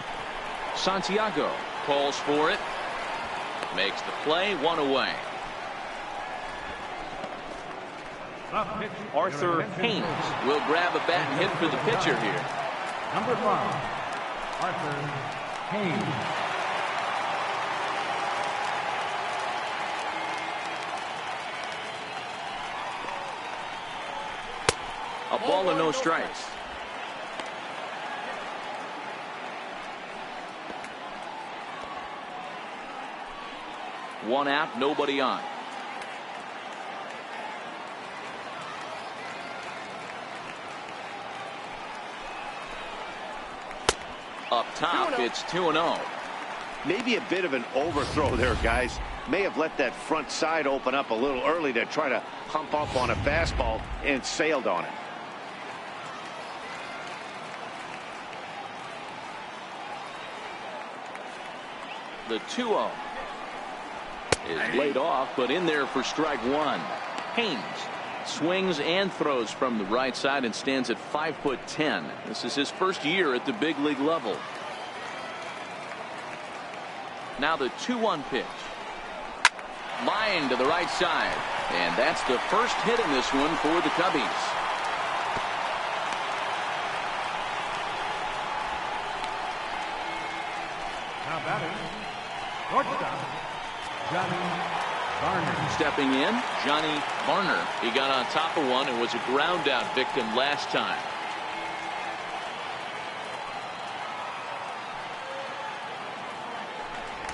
Santiago calls for it. Makes the play. 1 away. Arthur Haynes will grab a bat and hit for the pitcher here. Number 5, Arthur Haynes. A ball and no strikes. One out, nobody on. Up top, it's 2-0. Maybe a bit of an overthrow there, guys. may have let that front side open up a little early to try to hump up on a fastball and sailed on it. The 2-0 is laid off, but in there for strike one. Haynes swings and throws from the right side and stands at 5'10". This is his first year at the big league level. Now the 2-1 pitch. Line to the right side. And that's the first hit in this one for the Cubbies. Now batting, shortstop, Johnny Varner. Stepping in, Johnny Varner. He got on top of one and was a ground out victim last time.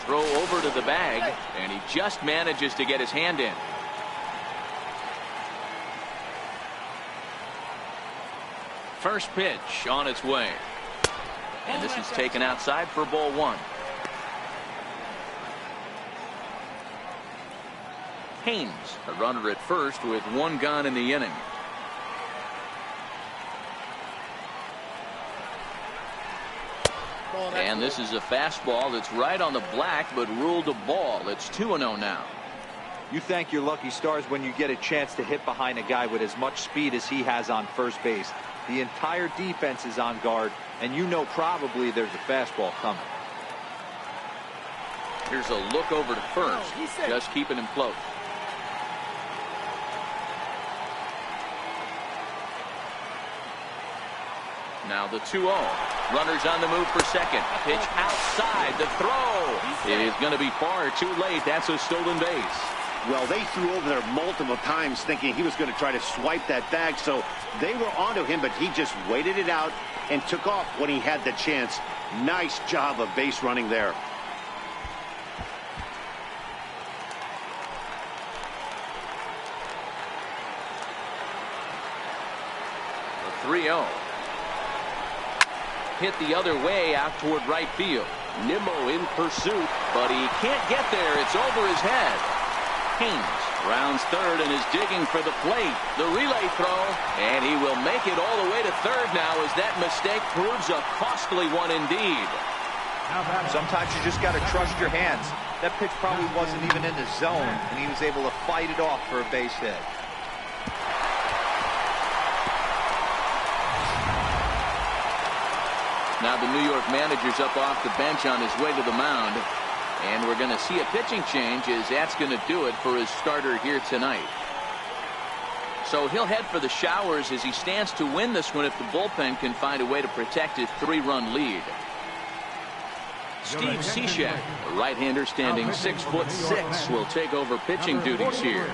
Throw over to the bag, and he just manages to get his hand in. First pitch on its way. And this is taken outside for ball one. Haynes, a runner at first with one gone in the inning. And this is a fastball that's right on the black, but ruled a ball. It's 2-0 now. You thank your lucky stars when you get a chance to hit behind a guy with as much speed as he has on first base. The entire defense is on guard, and you know probably there's a fastball coming. Here's a look over to first, just keeping him close. Now the 2-0. Runners on the move for second. Pitch outside. The throw is going to be far too late. That's a stolen base. Well, they threw over there multiple times thinking he was going to try to swipe that bag, so they were onto him, but he just waited it out and took off when he had the chance. Nice job of base running there. The 3-0. Hit the other way out toward right field. Nimmo in pursuit, but he can't get there. It's over his head. Haynes rounds third and is digging for the plate. The relay throw, and he will make it all the way to third now as that mistake proves a costly one indeed. Sometimes you just got to trust your hands. That pitch probably wasn't even in the zone, and he was able to fight it off for a base hit. Now the New York manager's up off the bench on his way to the mound. And we're going to see a pitching change as that's going to do it for his starter here tonight. So he'll head for the showers as he stands to win this one if the bullpen can find a way to protect his 3-run lead. Steve Cishek, a right-hander standing 6'6", will take over pitching duties here.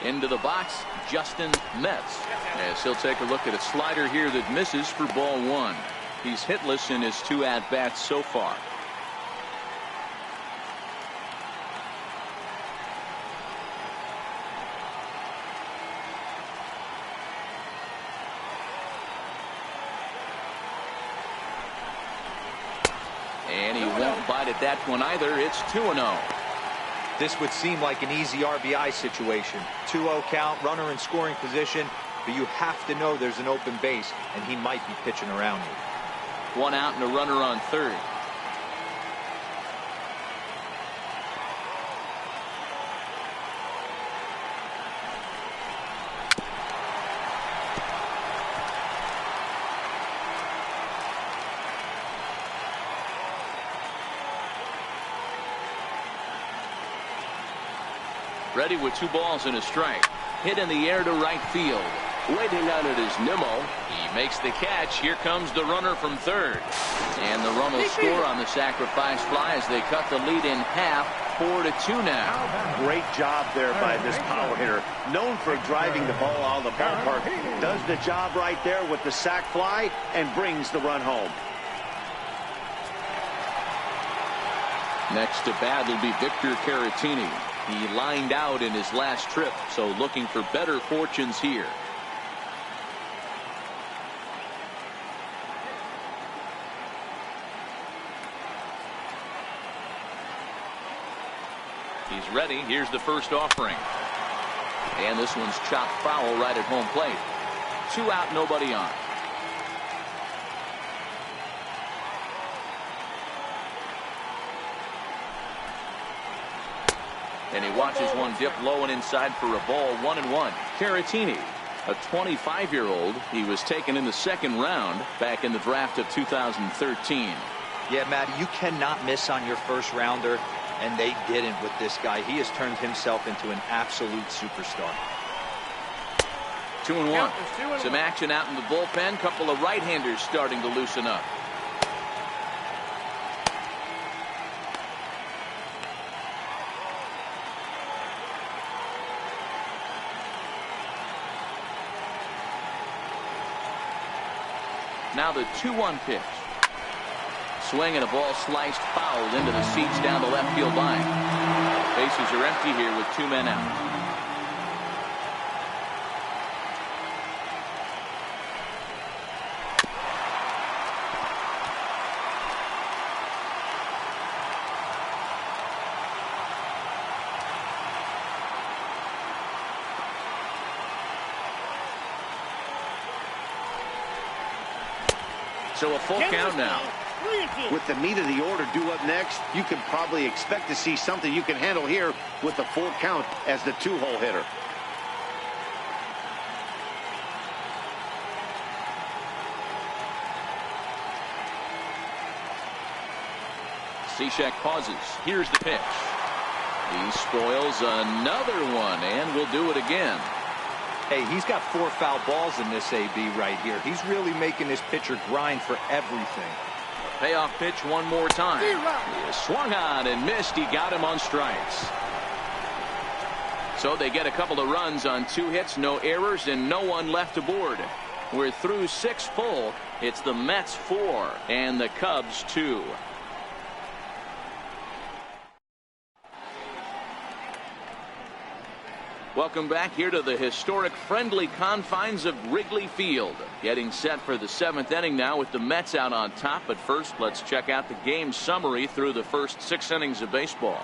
Into the box, Justin Metz, as he'll take a look at a slider here that misses for ball one. He's hitless in his 2 at-bats so far. And he won't bite at that one either. It's 2-0. This would seem like an easy RBI situation. 2-0 count, runner in scoring position, but you have to know there's an open base, and he might be pitching around you. 1 out and a runner on third. Ready with 2 balls and a strike. Hit in the air to right field. Waiting on it is Nimmo. He makes the catch. Here comes the runner from third. And the run will score on the sacrifice fly as they cut the lead in half. 4-2 now. Great job there by this power hitter. Known for driving the ball out of the ballpark. Does the job right there with the sac fly and brings the run home. Next to bat will be Victor Caratini. He lined out in his last trip, so looking for better fortunes here. He's ready. Here's the first offering. And this one's chopped foul right at home plate. 2 out, nobody on. And he watches one dip low and inside for a ball. 1-1. Caratini, a 25-year-old. He was taken in the second round back in the draft of 2013. Yeah, Matt, you cannot miss on your first rounder. And they didn't with this guy. He has turned himself into an absolute superstar. 2-1. Some action out in the bullpen. Couple of right-handers starting to loosen up. Now the 2-1 pitch. Swing and a ball sliced foul into the seats down the left field line. Bases are empty here with 2 men out. So a full count now. With the meat of the order due up next, you can probably expect to see something you can handle here with the full count as the 2-hole hitter. Cishek pauses. Here's the pitch. He spoils another one and will do it again. Hey, he's got 4 foul balls in this AB right here. He's really making this pitcher grind for everything. Payoff pitch one more time. He swung on and missed. He got him on strikes. So they get a couple of runs on 2 hits, no errors, and no one left aboard. We're through 6 full. It's the Mets 4 and the Cubs 2. Welcome back here to the historic friendly confines of Wrigley Field. Getting set for the 7th inning now with the Mets out on top. But first, let's check out the game summary through the first 6 innings of baseball.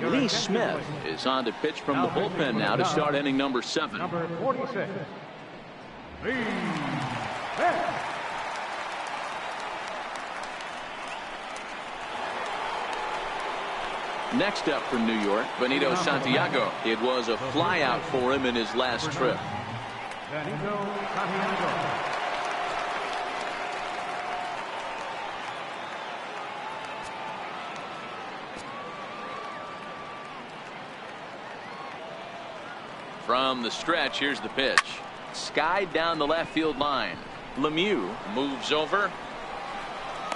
Lee Smith is on to pitch from the bullpen now to start inning number 7. Number 46, Lee Smith. Next up from New York, Benito Santiago. It was a flyout for him in his last trip. Benito Santiago. From the stretch, here's the pitch. Skied down the left field line. Lemieux moves over.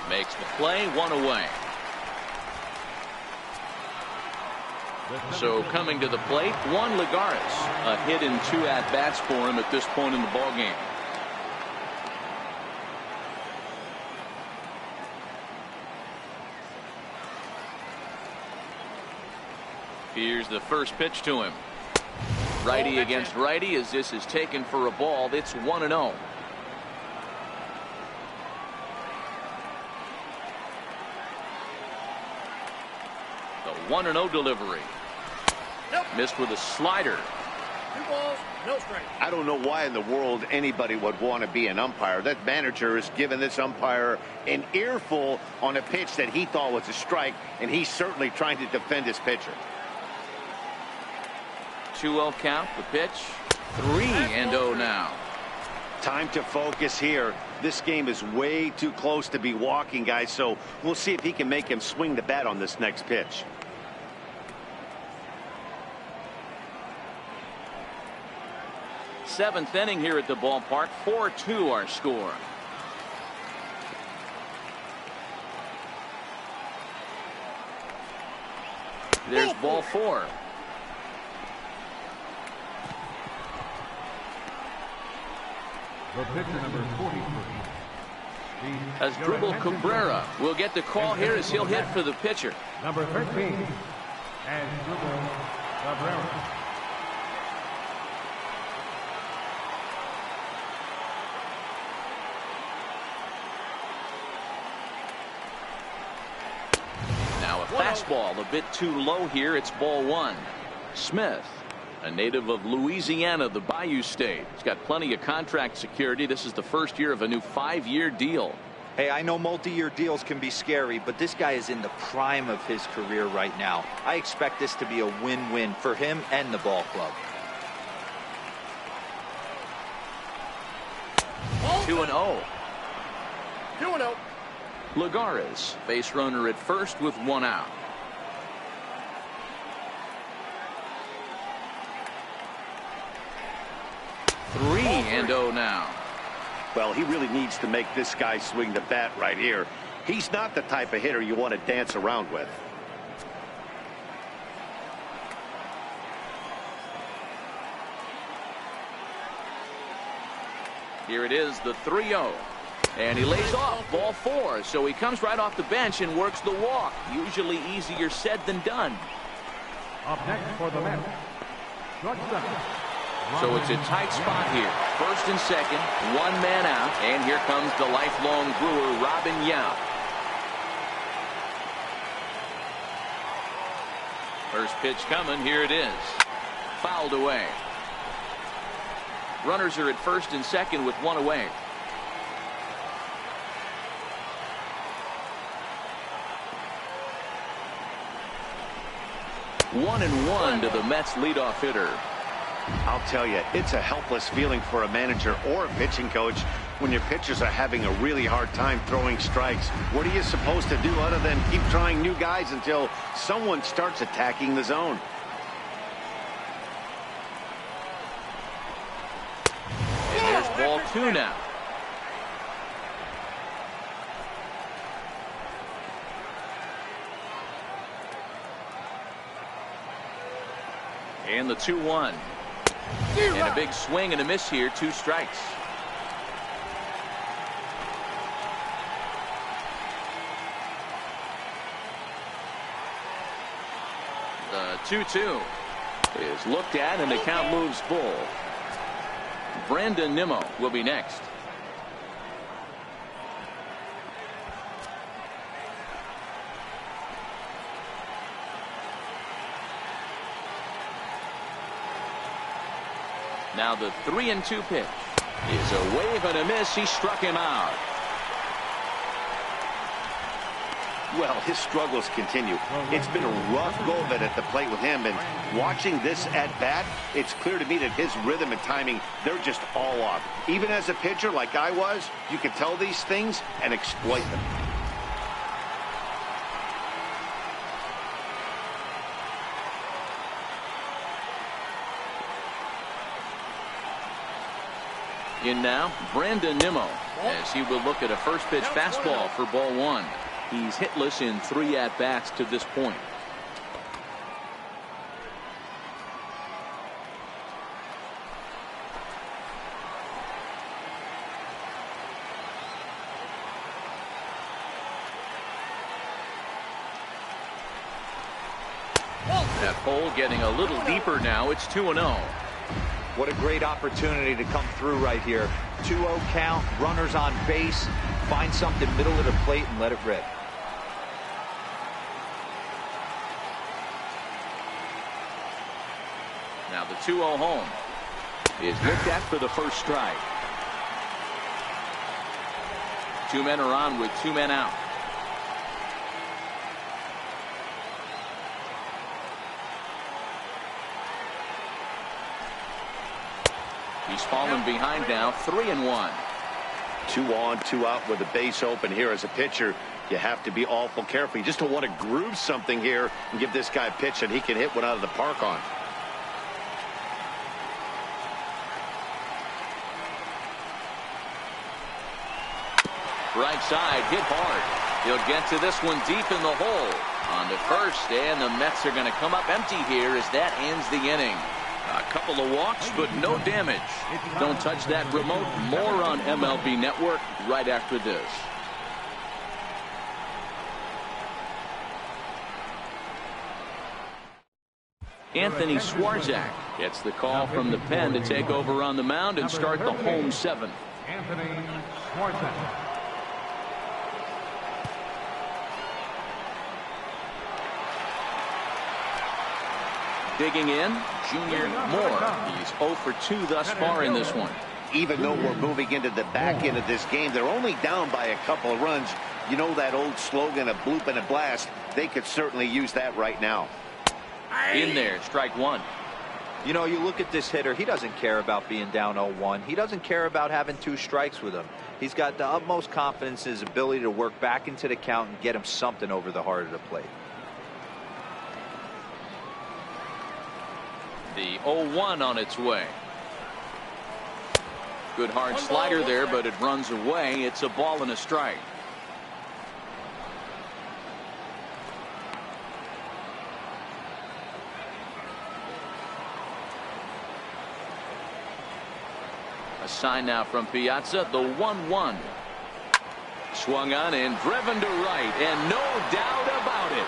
Makes the play, 1 away. So coming to the plate, Juan Lagares. A hit in 2 at-bats for him at this point in the ballgame. Here's the first pitch to him. Righty against righty as this is taken for a ball. It's 1-0. The 1-0 delivery. Missed with a slider. 2 balls, no strike. I don't know why in the world anybody would want to be an umpire. That manager has given this umpire an earful on a pitch that he thought was a strike, and he's certainly trying to defend his pitcher. 2-0 count. The pitch. 3-0 now. Time to focus here. This game is way too close to be walking, guys, so we'll see if he can make him swing the bat on this next pitch. Seventh inning here at the ballpark. 4-2 our score. There's ball 4. The pitcher, number 43. As Dribble Cabrera will get the call here as he'll hit for the pitcher. Number 13. And Dribble Cabrera. Now a fastball a bit too low here. It's ball 1. Smith, a native of Louisiana, the Bayou State. He's got plenty of contract security. This is the first year of a new 5-year deal. Hey, I know multi-year deals can be scary, but this guy is in the prime of his career right now. I expect this to be a win-win for him and the ball club. 2-0. 2-0. Lagares, base runner at first with 1 out. 3-0 now. Well, he really needs to make this guy swing the bat right here. He's not the type of hitter you want to dance around with. Here it is, the 3-0. And he lays off ball 4. So he comes right off the bench and works the walk. Usually easier said than done. Up next for the Mets, shortstop. So it's a tight spot here. First and second, 1 man out. And here comes the lifelong Brewer, Robin Yount. First pitch coming. Here it is. Fouled away. Runners are at first and second with 1 away. One and 1 to the Mets leadoff hitter. I'll tell you, it's a helpless feeling for a manager or a pitching coach when your pitchers are having a really hard time throwing strikes. What are you supposed to do other than keep trying new guys until someone starts attacking the zone? And there's ball 2 now. And the 2-1. And a big swing and a miss here. 2 strikes. The 2-2 is looked at and the count moves full. Brandon Nimmo will be next. Now the 3-2 pitch is a wave and a miss. He struck him out. Well, his struggles continue. It's been a rough go of it at the plate with him, and watching this at bat, it's clear to me that his rhythm and timing, they're just all off. Even as a pitcher like I was, you can tell these things and exploit them. In now, Brandon Nimmo, as he will look at a first pitch fastball for ball 1. He's hitless in 3 at-bats to this point. That hole getting a little deeper now. It's 2-0. What a great opportunity to come through right here. 2-0 count, runners on base. Find something middle of the plate and let it rip. Now the 2-0 home is looked at for the first strike. 2 men are on with 2 men out. He's fallen behind now, 3-1. 2 on, 2 out with a base open here. As a pitcher, you have to be awful careful. You just don't want to groove something here and give this guy a pitch that he can hit one out of the park on. Right side, hit hard. He'll get to this one deep in the hole. On to first, and the Mets are going to come up empty here as that ends the inning. A couple of walks, but no damage. Don't touch that remote. More on MLB Network right after this. Anthony Swarzak gets the call from the pen to take over on the mound and start the home seventh. Anthony Swarzak. Digging in, Junior Moore. He's 0 for 2 thus far in this one. Even though we're moving into the back end of this game, they're only down by a couple of runs. You know that old slogan, a bloop and a blast. They could certainly use that right now. In there, strike one. You know, you look at this hitter, he doesn't care about being down 0-1. He doesn't care about having 2 strikes with him. He's got the utmost confidence in his ability to work back into the count and get him something over the heart of the plate. The 0-1 on its way. Good hard slider there, but it runs away. It's a ball and a strike. A sign now from Piazza, the 1-1. Swung on and driven to right, and no doubt about it.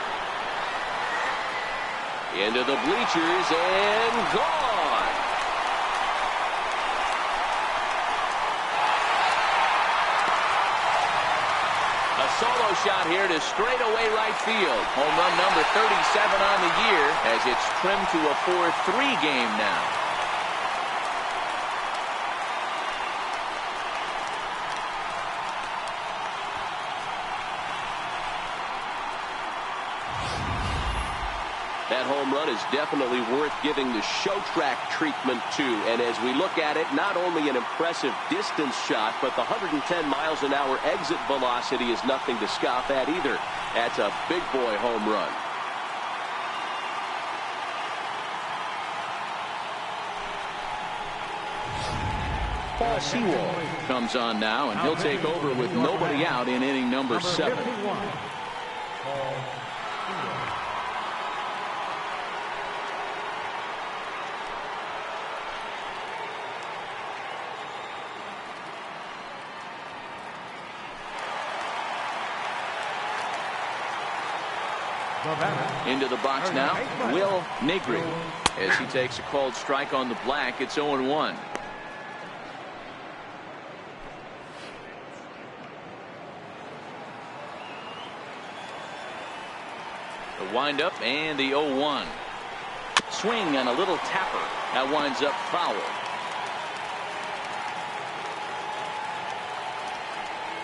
Into the bleachers and gone. A solo shot here to straightaway right field. Home run number 37 on the year as it's trimmed to a 4-3 game now. That home run is definitely worth giving the show track treatment to. And as we look at it, not only an impressive distance shot, but the 110 miles an hour exit velocity is nothing to scoff at either. That's a big boy home run. Paul Sewald comes on now, and he'll take over with nobody out in inning number 7. Into the box now, Will Negri, as he takes a called strike on the black. It's 0-1. The windup and the 0-1. Swing and a little tapper. That winds up foul.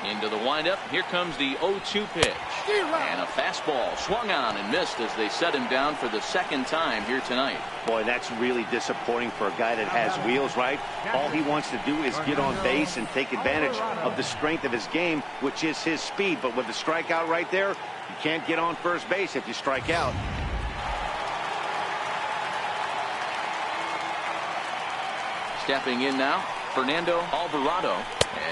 Into the windup. Here comes the 0-2 pitch. And a fastball swung on and missed as they set him down for the second time here tonight. Boy, that's really disappointing for a guy that has wheels, right? All he wants to do is get on base and take advantage of the strength of his game, which is his speed. But with the strikeout right there, you can't get on first base if you strike out. Stepping in now, Fernando Alvarado,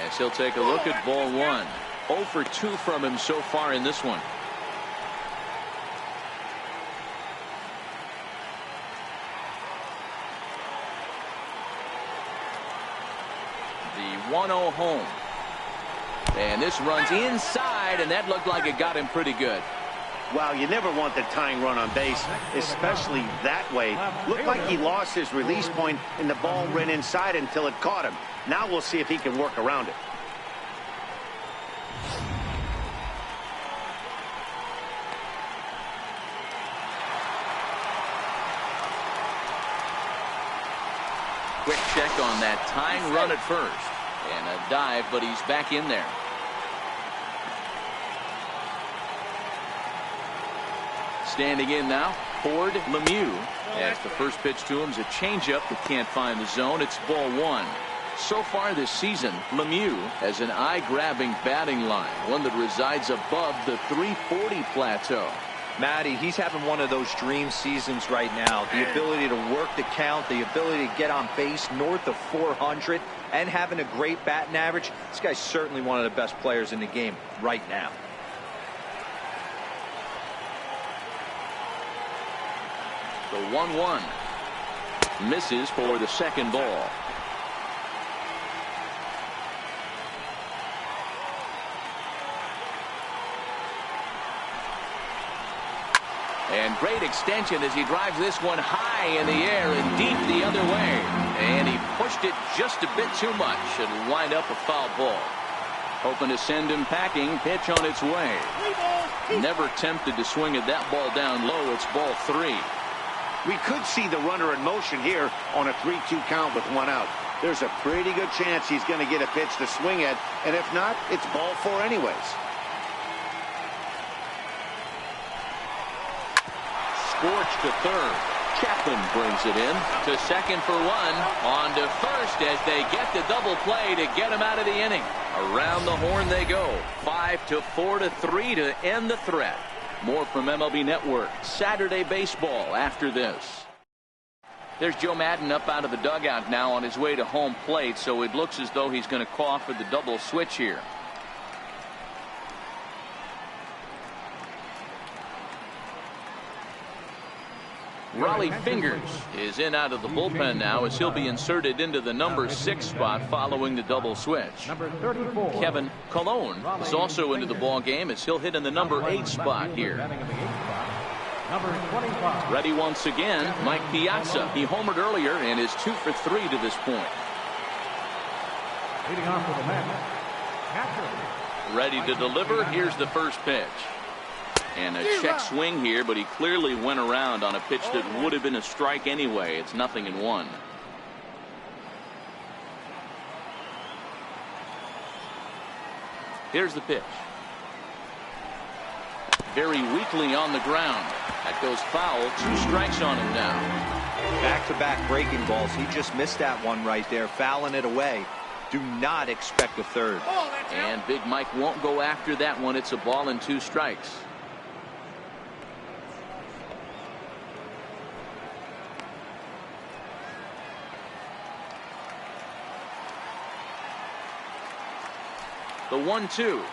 as he'll take a look at ball 1. 0 for 2 from him so far in this one. The 1-0 home. And this runs inside, and that looked like it got him pretty good. Wow, you never want the tying run on base, especially that way. Looked like he lost his release point, and the ball ran inside until it caught him. Now we'll see if he can work around it. Quick check on that tying run at first. And a dive, but he's back in there. Standing in now, Ford Lemieux. As the first pitch to him is a changeup that can't find the zone. It's ball 1. So far this season, Lemieux has an eye-grabbing batting line, one that resides above the 340 plateau. Matty, he's having one of those dream seasons right now. The ability to work the count, the ability to get on base north of 400, and having a great batting average. This guy's certainly one of the best players in the game right now. The 1-1. Misses for the second ball. And great extension as he drives this one high in the air and deep the other way. And he pushed it just a bit too much. It'll wind up a foul ball. Hoping to send him packing. Pitch on its way. Never tempted to swing at that ball down low. It's ball 3. We could see the runner in motion here on a 3-2 count with 1 out. There's a pretty good chance he's going to get a pitch to swing at. And if not, it's ball 4 anyways. Scorch to third. Chapman brings it in to second for 1. On to first as they get the double play to get him out of the inning. Around the horn they go. 5-4-3 to end the threat. More from MLB Network. Saturday baseball after this. There's Joe Madden up out of the dugout now on his way to home plate, so it looks as though he's going to call for the double switch here. Raleigh Fingers is in out of the bullpen now as he'll be inserted into the number 6 spot following the double switch. Number 34. Kevin Colon is also into the ball game as he'll hit in the number 8 spot here. Number 25. Ready once again, Mike Piazza. He homered earlier and is 2 for 3 to this point. Leading off for the Mets, catcher. Ready to deliver. Here's the first pitch. And a check swing here, but he clearly went around on a pitch that would have been a strike anyway. It's 0-1. Here's the pitch. Very weakly on the ground. That goes foul. 2 strikes on him now. Back-to-back breaking balls. He just missed that one right there, fouling it away. Do not expect a third. And Big Mike won't go after that one. It's a ball and 2 strikes. The 1-2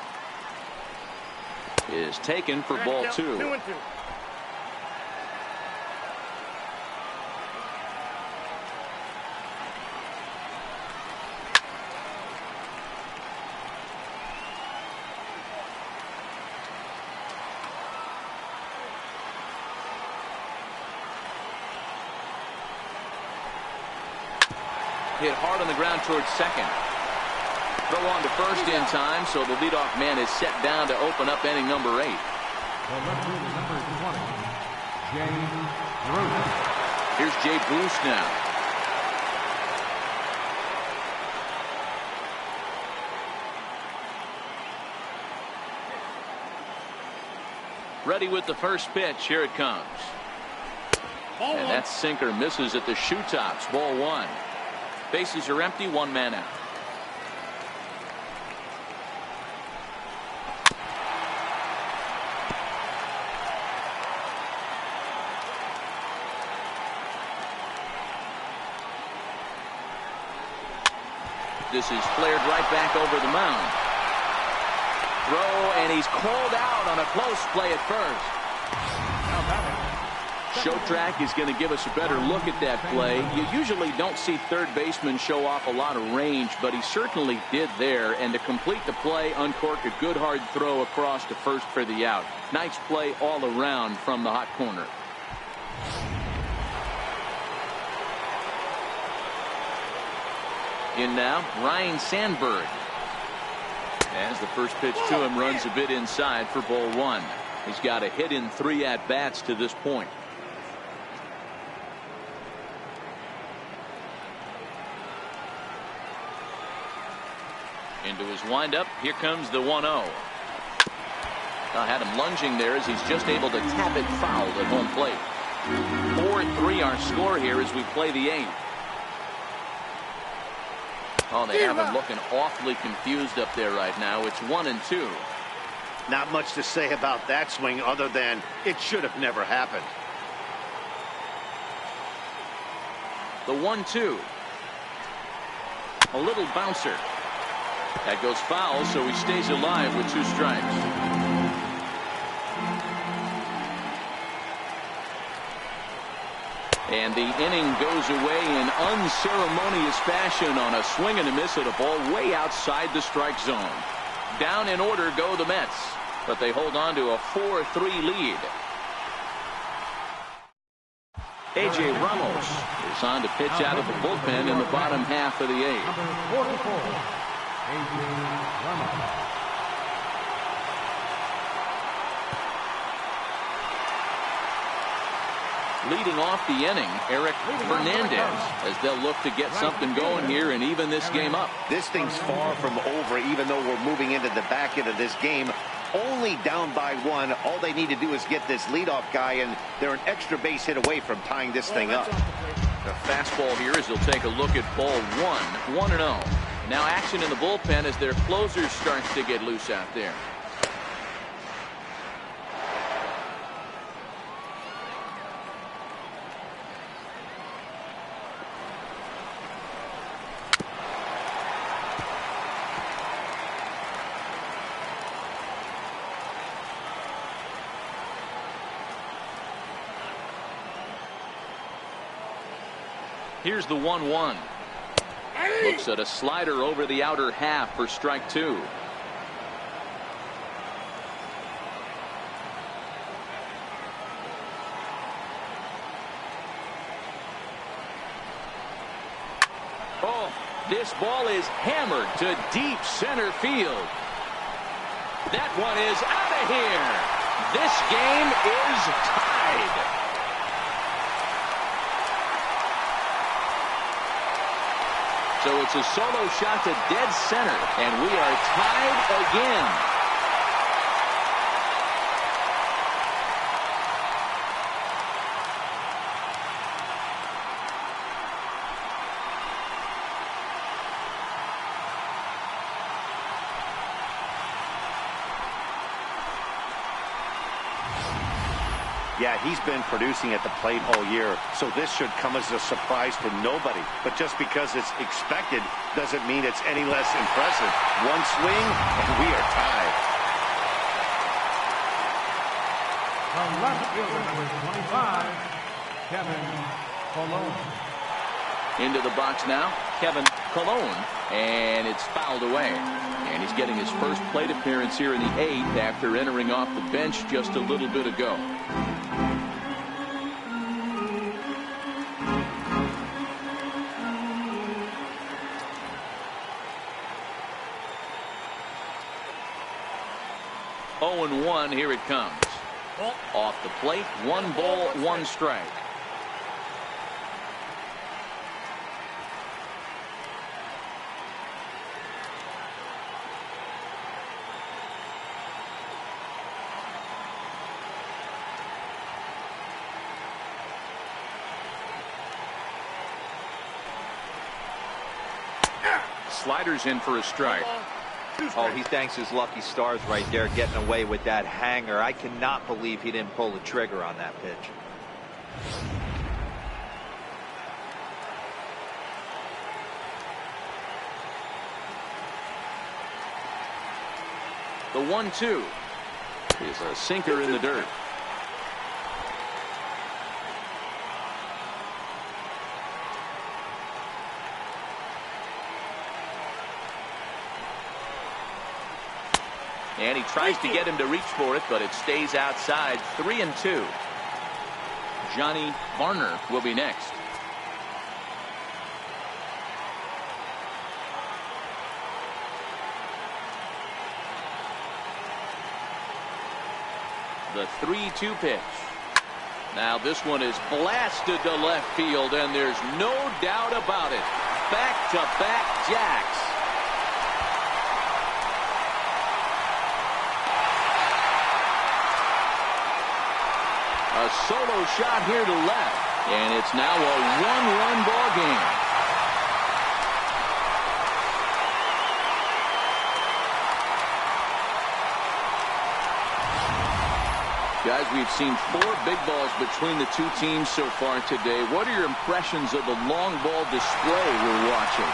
is taken for ball 2. 2-2. Hit hard on the ground towards second. Throw on to first in time, so the leadoff man is set down to open up inning number 8. Number 20, Jay Bruce. Here's Jay Bruce now. Ready with the first pitch. Here it comes. And that sinker misses at the shoe tops. Ball 1. Bases are empty. 1 man out. This is flared right back over the mound. Throw, and he's called out on a close play at first. Showtrack is going to give us a better look at that play. You usually don't see third baseman show off a lot of range, but he certainly did there. And to complete the play, uncorked a good hard throw across to first for the out. Nice play all around from the hot corner. In now, Ryan Sandberg. As the first pitch to him runs a bit inside for ball 1. He's got a hit in 3 at-bats to this point. Into his windup. Here comes the 1-0. I had him lunging there as he's just able to tap it foul at home plate. 4-3 our score here as we play the 8th. Oh, they have him looking awfully confused up there right now. It's 1-2. Not much to say about that swing other than it should have never happened. The 1-2. A little bouncer. That goes foul, so he stays alive with 2 strikes. And the inning goes away in unceremonious fashion on a swing and a miss at a ball way outside the strike zone. Down in order go the Mets, but they hold on to a 4-3 lead. A.J. Ramos is on to pitch out of the bullpen in the bottom half of the eighth. Number 44, A.J. Ramos. Leading off the inning, Eric Fernandez, as they'll look to get something going here and even this game up. This thing's far from over, even though we're moving into the back end of this game. Only down by one. All they need to do is get this leadoff guy, and they're an extra base hit away from tying this thing up. The fastball here as he'll take a look at ball 1-0. Now action in the bullpen as their closer starts to get loose out there. Here's the 1-1. Looks at a slider over the outer half for strike two. Oh, this ball is hammered to deep center field. That one is out of here. This game is tied. So it's a solo shot to dead center, and we are tied again. Yeah, he's been producing at the plate all year, so this should come as a surprise to nobody. But just because it's expected doesn't mean it's any less impressive. One swing, and we are tied. From left fielder, number 25, Kevin Colon. Into the box now, Kevin Colon, and it's fouled away. And he's getting his first plate appearance here in the eighth after entering off the bench just a little bit ago. Oh, and 1, here it comes. Off the plate, 1 ball, 1 strike. Sliders in for a strike. Oh, he thanks his lucky stars right there, getting away with that hanger. I cannot believe he didn't pull the trigger on that pitch. The 1-2 is a sinker in the dirt. And he tries to get him to reach for it, but it stays outside. 3-2. Johnny Varner will be next. The 3-2 pitch. Now this one is blasted to left field, and there's no doubt about it. Back-to-back jacks. A solo shot here to left, and it's now a 1-1 ball game. Guys, we've seen 4 big balls between the two teams so far today. What are your impressions of the long ball display we're watching?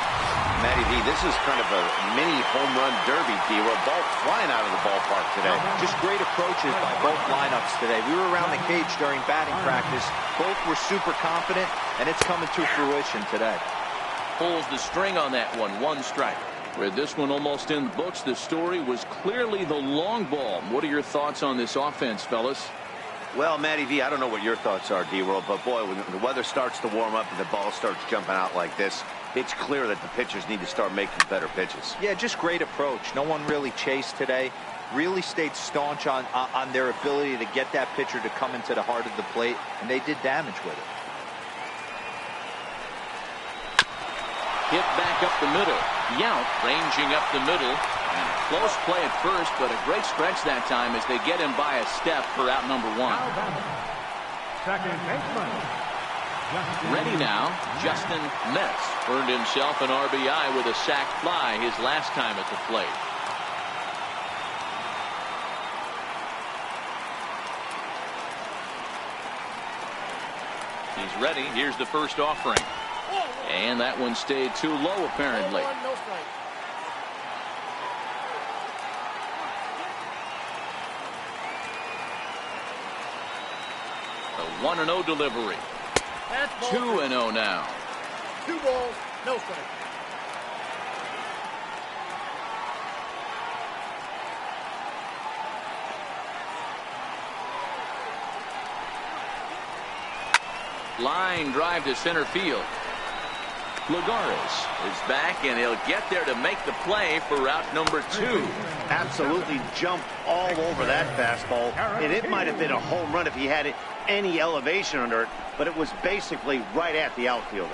Matty V, this is kind of a mini home run derby, D. We're ball flying out of the ballpark today. Just great approaches by both lineups today. We were around the cage during batting practice. Both were super confident, and it's coming to fruition today. Pulls the string on that one. 1 strike. With this one almost in the books, the story was clearly the long ball. What are your thoughts on this offense, fellas? Well, Matty V, I don't know what your thoughts are, D-World, but boy, when the weather starts to warm up and the ball starts jumping out like this, it's clear that the pitchers need to start making better pitches. Yeah, just great approach. No one really chased today. Really stayed staunch on their ability to get that pitcher to come into the heart of the plate, and they did damage with it. Hit back up the middle. Yount ranging up the middle. And close play at first, but a great stretch that time as they get him by a step for out number 1. Second baseman. Ready now, Justin Metz earned himself an RBI with a sac fly his last time at the plate. He's ready. Here's the first offering. And that one stayed too low, apparently. No strike. The 1-0 delivery. That's 2-0 now. 2 balls, no strike. Line drive to center field. Lagares is back, and he'll get there to make the play for route number 2. Absolutely jumped all over that fastball, and it might have been a home run if he had any elevation under it, but it was basically right at the outfielder.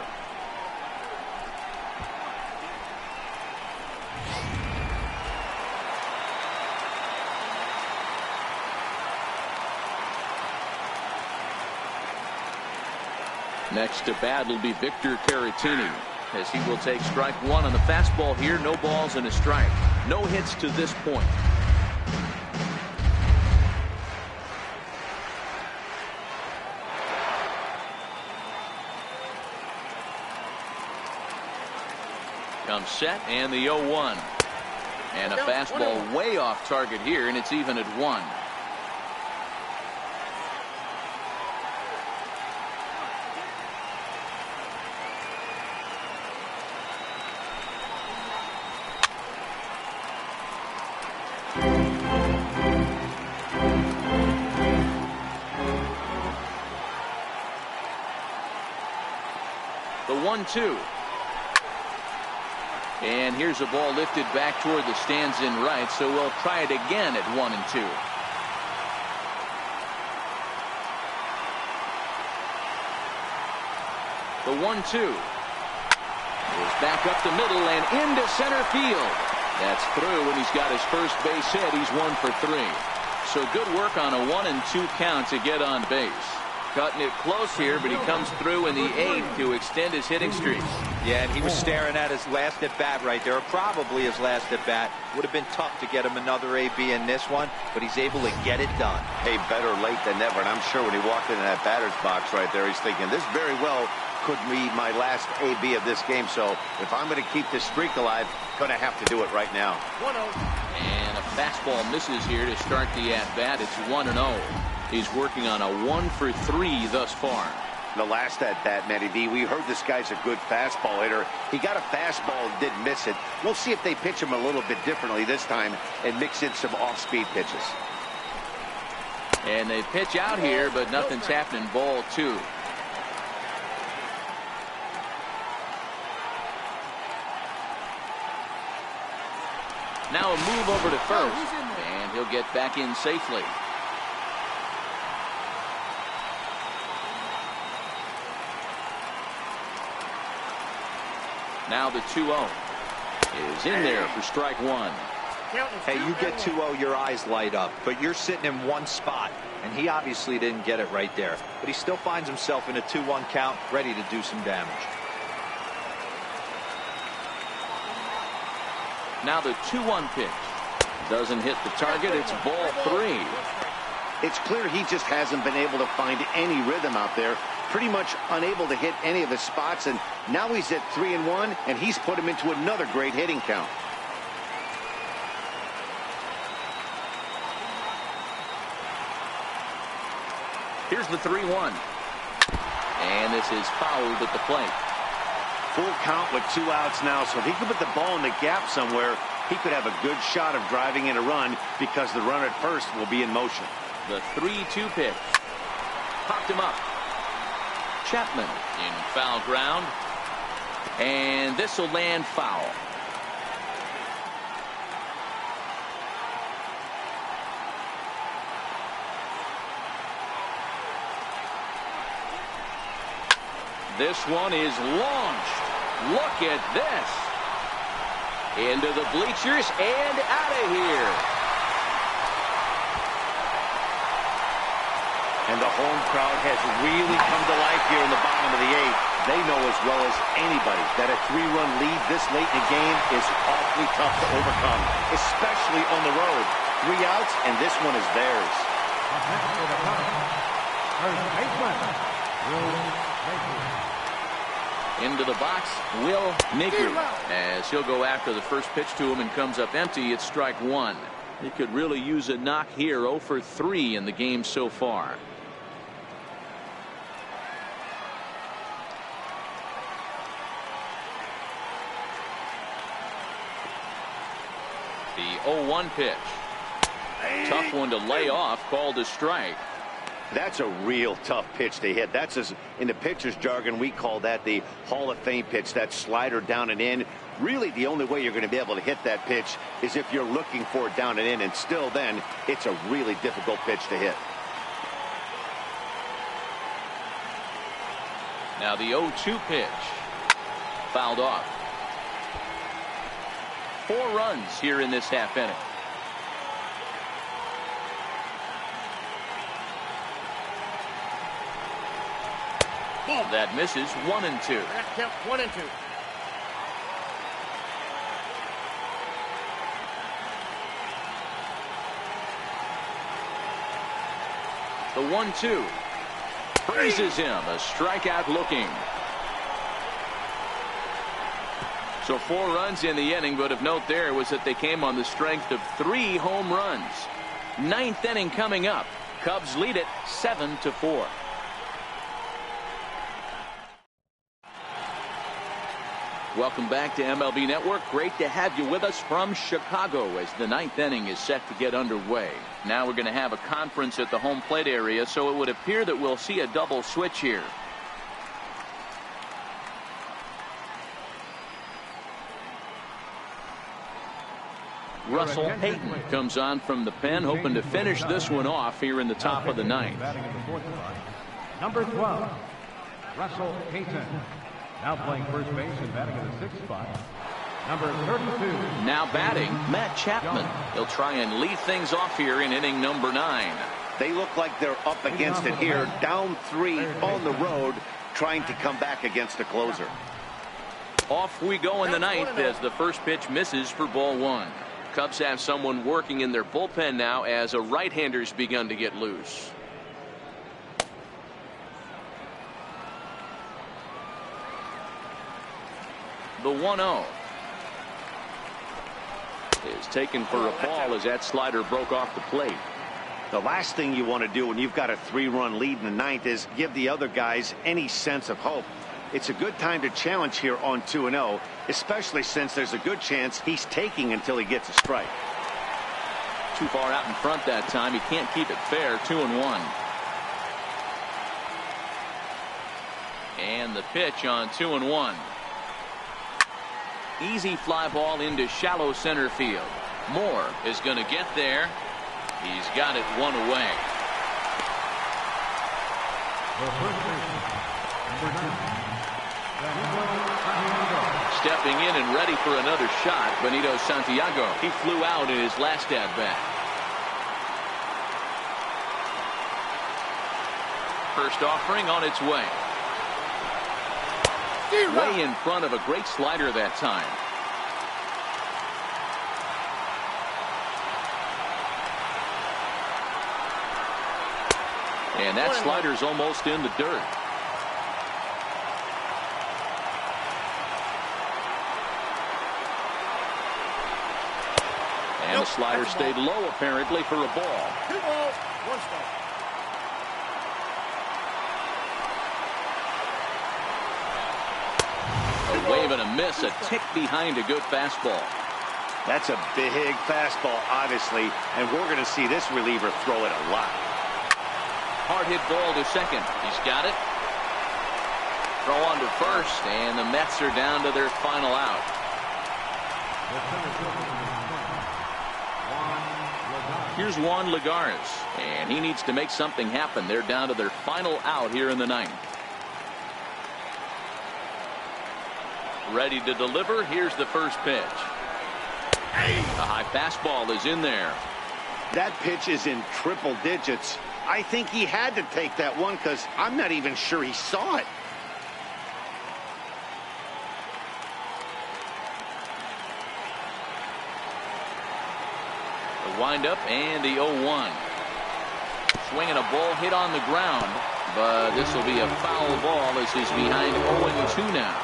Next to bat will be Victor Caratini, as he will take strike 1 on the fastball here. No balls and a strike. No hits to this point. Comes set, and the 0-1. And a fastball way off target here, and it's even at 1. The 1-2. And here's a ball lifted back toward the stands in right, so we'll try it again at 1-2. The 1-2 is back up the middle and into center field. That's through, and he's got his first base hit. He's 1 for 3. So good work on a 1-2 count to get on base. Cutting it close here, but he comes through in the 8th to extend his hitting streak. Yeah, and he was staring at his last at-bat right there, or probably his last at-bat. Would have been tough to get him another AB in this one, but he's able to get it done. Hey, better late than never, and I'm sure when he walked into that batter's box right there, he's thinking, this very well could be my last AB of this game, so if I'm going to keep this streak alive, going to have to do it right now. 1-0. And a fastball misses here to start the at-bat. It's 1-0. He's working on a 1 for 3 thus far. The last at-bat, Matty V, we heard this guy's a good fastball hitter. He got a fastball and didn't miss it. We'll see if they pitch him a little bit differently this time and mix in some off-speed pitches. And they pitch out here, but nothing's happening. Ball 2. Now a move over to first, and he'll get back in safely. Now the 2-0 is in there for strike 1. Hey, you get 2-0, your eyes light up, but you're sitting in one spot, and he obviously didn't get it right there. But he still finds himself in a 2-1 count, ready to do some damage. Now the 2-1 pitch. Doesn't hit the target. It's ball 3. It's clear he just hasn't been able to find any rhythm out there. pretty much unable to hit any of his spots, and now he's at 3-1, and he's put him into another great hitting count. Here's the 3-1. And this is fouled at the plate. Full count with 2 outs now, so if he could put the ball in the gap somewhere, he could have a good shot of driving in a run because the runner at first will be in motion. The 3-2 pitch. Popped him up. Chapman in foul ground. And this will land foul. This one is launched. Look at this. Into the bleachers and out of here. And the home crowd has really come to life here in the bottom of the 8th. They know as well as anybody that a 3-run lead this late in the game is awfully tough to overcome, especially on the road. 3 outs, and this one is theirs. Into the box, Will Nigger, as he'll go after the first pitch to him and comes up empty. It's strike 1. He could really use a knock here. 0 for 3 in the game so far. The 0-1 pitch. Tough one to lay off, called a strike. That's a real tough pitch to hit. That's, as in the pitcher's jargon, we call that the Hall of Fame pitch, that slider down and in. Really, the only way you're going to be able to hit that pitch is if you're looking for it down and in, and still then, it's a really difficult pitch to hit. Now the 0-2 pitch. Fouled off. 4 runs here in this half inning. That misses. 1-2. Count 1-2. The 1-2 freezes him. A strikeout looking. So 4 runs in the inning, but of note there was that they came on the strength of 3 home runs. 9th inning coming up. Cubs lead it 7-4. Welcome back to MLB Network. Great to have you with us from Chicago as the 9th inning is set to get underway. Now we're going to have a conference at the home plate area, so it would appear that we'll see a double switch here. Russell Payton comes on from the pen, hoping to finish this one off here in the top of the 9th. Number 12, Russell Payton. Now playing first base and batting in the 6th spot. Number 32. Now batting, Matt Chapman. He'll try and lead things off here in inning number 9. They look like they're up against it here, down 3 on the road, trying to come back against the closer. Off we go in the 9th as the first pitch misses for ball 1. Cubs have someone working in their bullpen now as a right-hander's begun to get loose. The 1-0 is taken for a ball as that slider broke off the plate. The last thing you want to do when you've got a 3-run lead in the 9th is give the other guys any sense of hope. It's a good time to challenge here on 2-0, especially since there's a good chance he's taking until he gets a strike. Too far out in front that time. He can't keep it fair. 2-1. And the pitch on 2-1. Easy fly ball into shallow center field. Moore is going to get there. He's got it 1 away. Stepping in and ready for another shot, Benito Santiago. He flew out in his last at-bat. First offering on its way. Way in front of a great slider that time. And that slider's almost in the dirt. The slider stayed low apparently for a ball. 2 balls, 1 strike. A wave and a miss, a tick behind a good fastball. That's a big fastball, obviously, and we're going to see this reliever throw it a lot. Hard hit ball to second. He's got it. Throw on to first, and the Mets are down to their final out. Here's Juan Lagares, and he needs to make something happen. They're down to their final out here in the 9th. Ready to deliver. Here's the first pitch. A high fastball is in there. That pitch is in triple digits. I think he had to take that one because I'm not even sure he saw it. The windup and the 0-1. Swinging a ball hit on the ground, but this will be a foul ball as he's behind 0-2 now.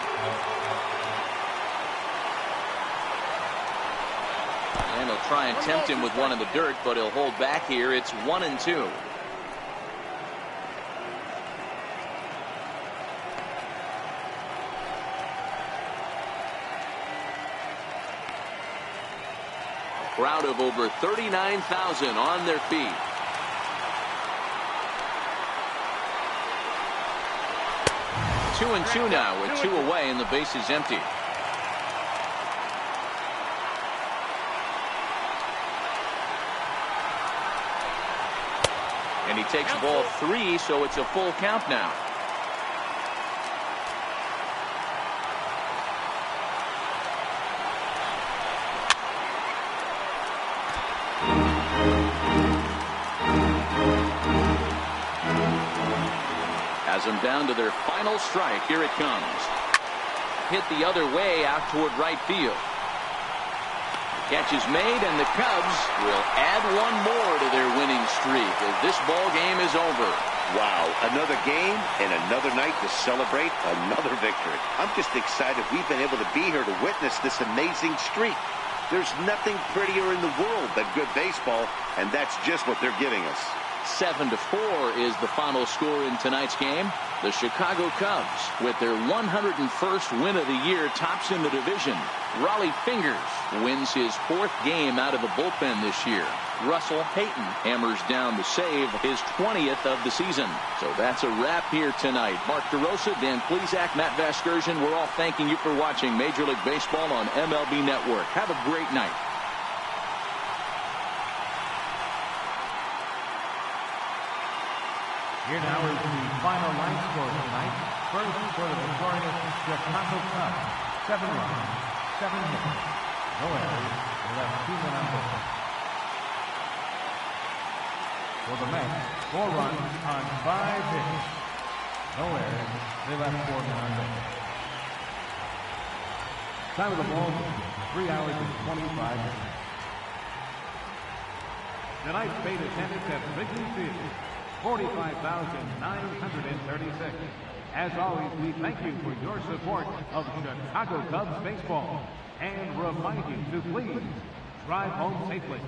And they'll try and tempt him with one in the dirt, but he'll hold back here. It's 1-2. A crowd of over 39,000 on their feet. Two and two now with 2 away and the base is empty. And he takes ball 3, so it's a full count now. Has them down to their final strike. Here it comes. Hit the other way out toward right field. Catch is made, and the Cubs will add 1 more to their winning streak as this ball game is over. Wow, another game and another night to celebrate another victory. I'm just excited we've been able to be here to witness this amazing streak. There's nothing prettier in the world than good baseball, and that's just what they're giving us. 7-4 is the final score in tonight's game. The Chicago Cubs, with their 101st win of the year, tops in the division. Raleigh Fingers wins his 4th game out of the bullpen this year. Russell Hayton hammers down the save, his 20th of the season. So that's a wrap here tonight. Mark DeRosa, Dan Plesac, Matt Vasgersian, we're all thanking you for watching Major League Baseball on MLB Network. Have a great night. Here now is the final line score tonight. First for the victorious Chicago Cubs, 7 runs, 7 hits, no errors. They left 2 men on base. For the Mets, 4 runs on 5 hits, no errors. They left 4 men on base. Time of the ball, 3 hours and 25 minutes. Tonight's paid attendance at Wrigley Field, 45,936. As always, we thank you for your support of Chicago Cubs baseball and remind you to please drive home safely.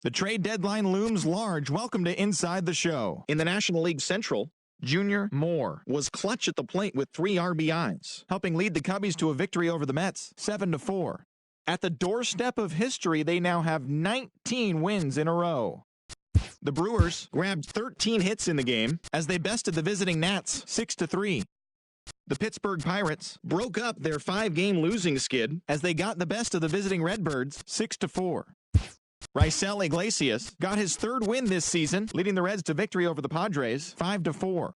The trade deadline looms large. Welcome to Inside the Show. In the National League Central, Junior Moore was clutch at the plate with 3 RBIs, helping lead the Cubbies to a victory over the Mets, 7-4. At the doorstep of history, they now have 19 wins in a row. The Brewers grabbed 13 hits in the game as they bested the visiting Nats 6-3. The Pittsburgh Pirates broke up their 5-game losing skid as they got the best of the visiting Redbirds 6-4. Raisel Iglesias got his 3rd win this season, leading the Reds to victory over the Padres 5-4.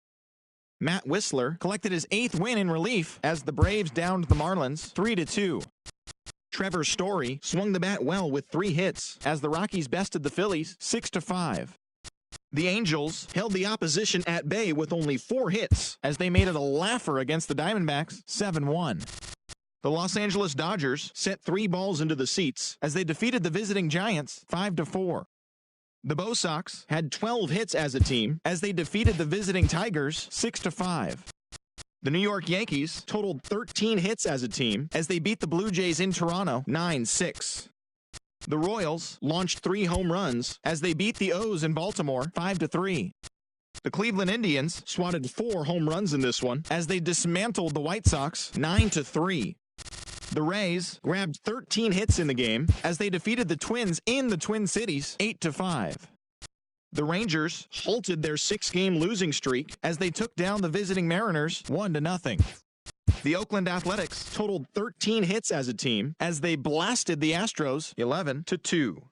Matt Whistler collected his 8th win in relief as the Braves downed the Marlins 3-2. Trevor Story swung the bat well with 3 hits as the Rockies bested the Phillies 6-5. The Angels held the opposition at bay with only 4 hits as they made it a laugher against the Diamondbacks 7-1. The Los Angeles Dodgers sent 3 balls into the seats as they defeated the visiting Giants 5-4. The Bo Sox had 12 hits as a team as they defeated the visiting Tigers 6-5. The New York Yankees totaled 13 hits as a team as they beat the Blue Jays in Toronto 9-6. The Royals launched 3 home runs as they beat the O's in Baltimore 5-3. The Cleveland Indians swatted 4 home runs in this one as they dismantled the White Sox 9-3. The Rays grabbed 13 hits in the game as they defeated the Twins in the Twin Cities 8-5. The Rangers halted their 6-game losing streak as they took down the visiting Mariners 1-0. The Oakland Athletics totaled 13 hits as a team as they blasted the Astros 11-2.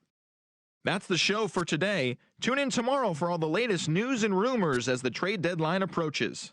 That's the show for today. Tune in tomorrow for all the latest news and rumors as the trade deadline approaches.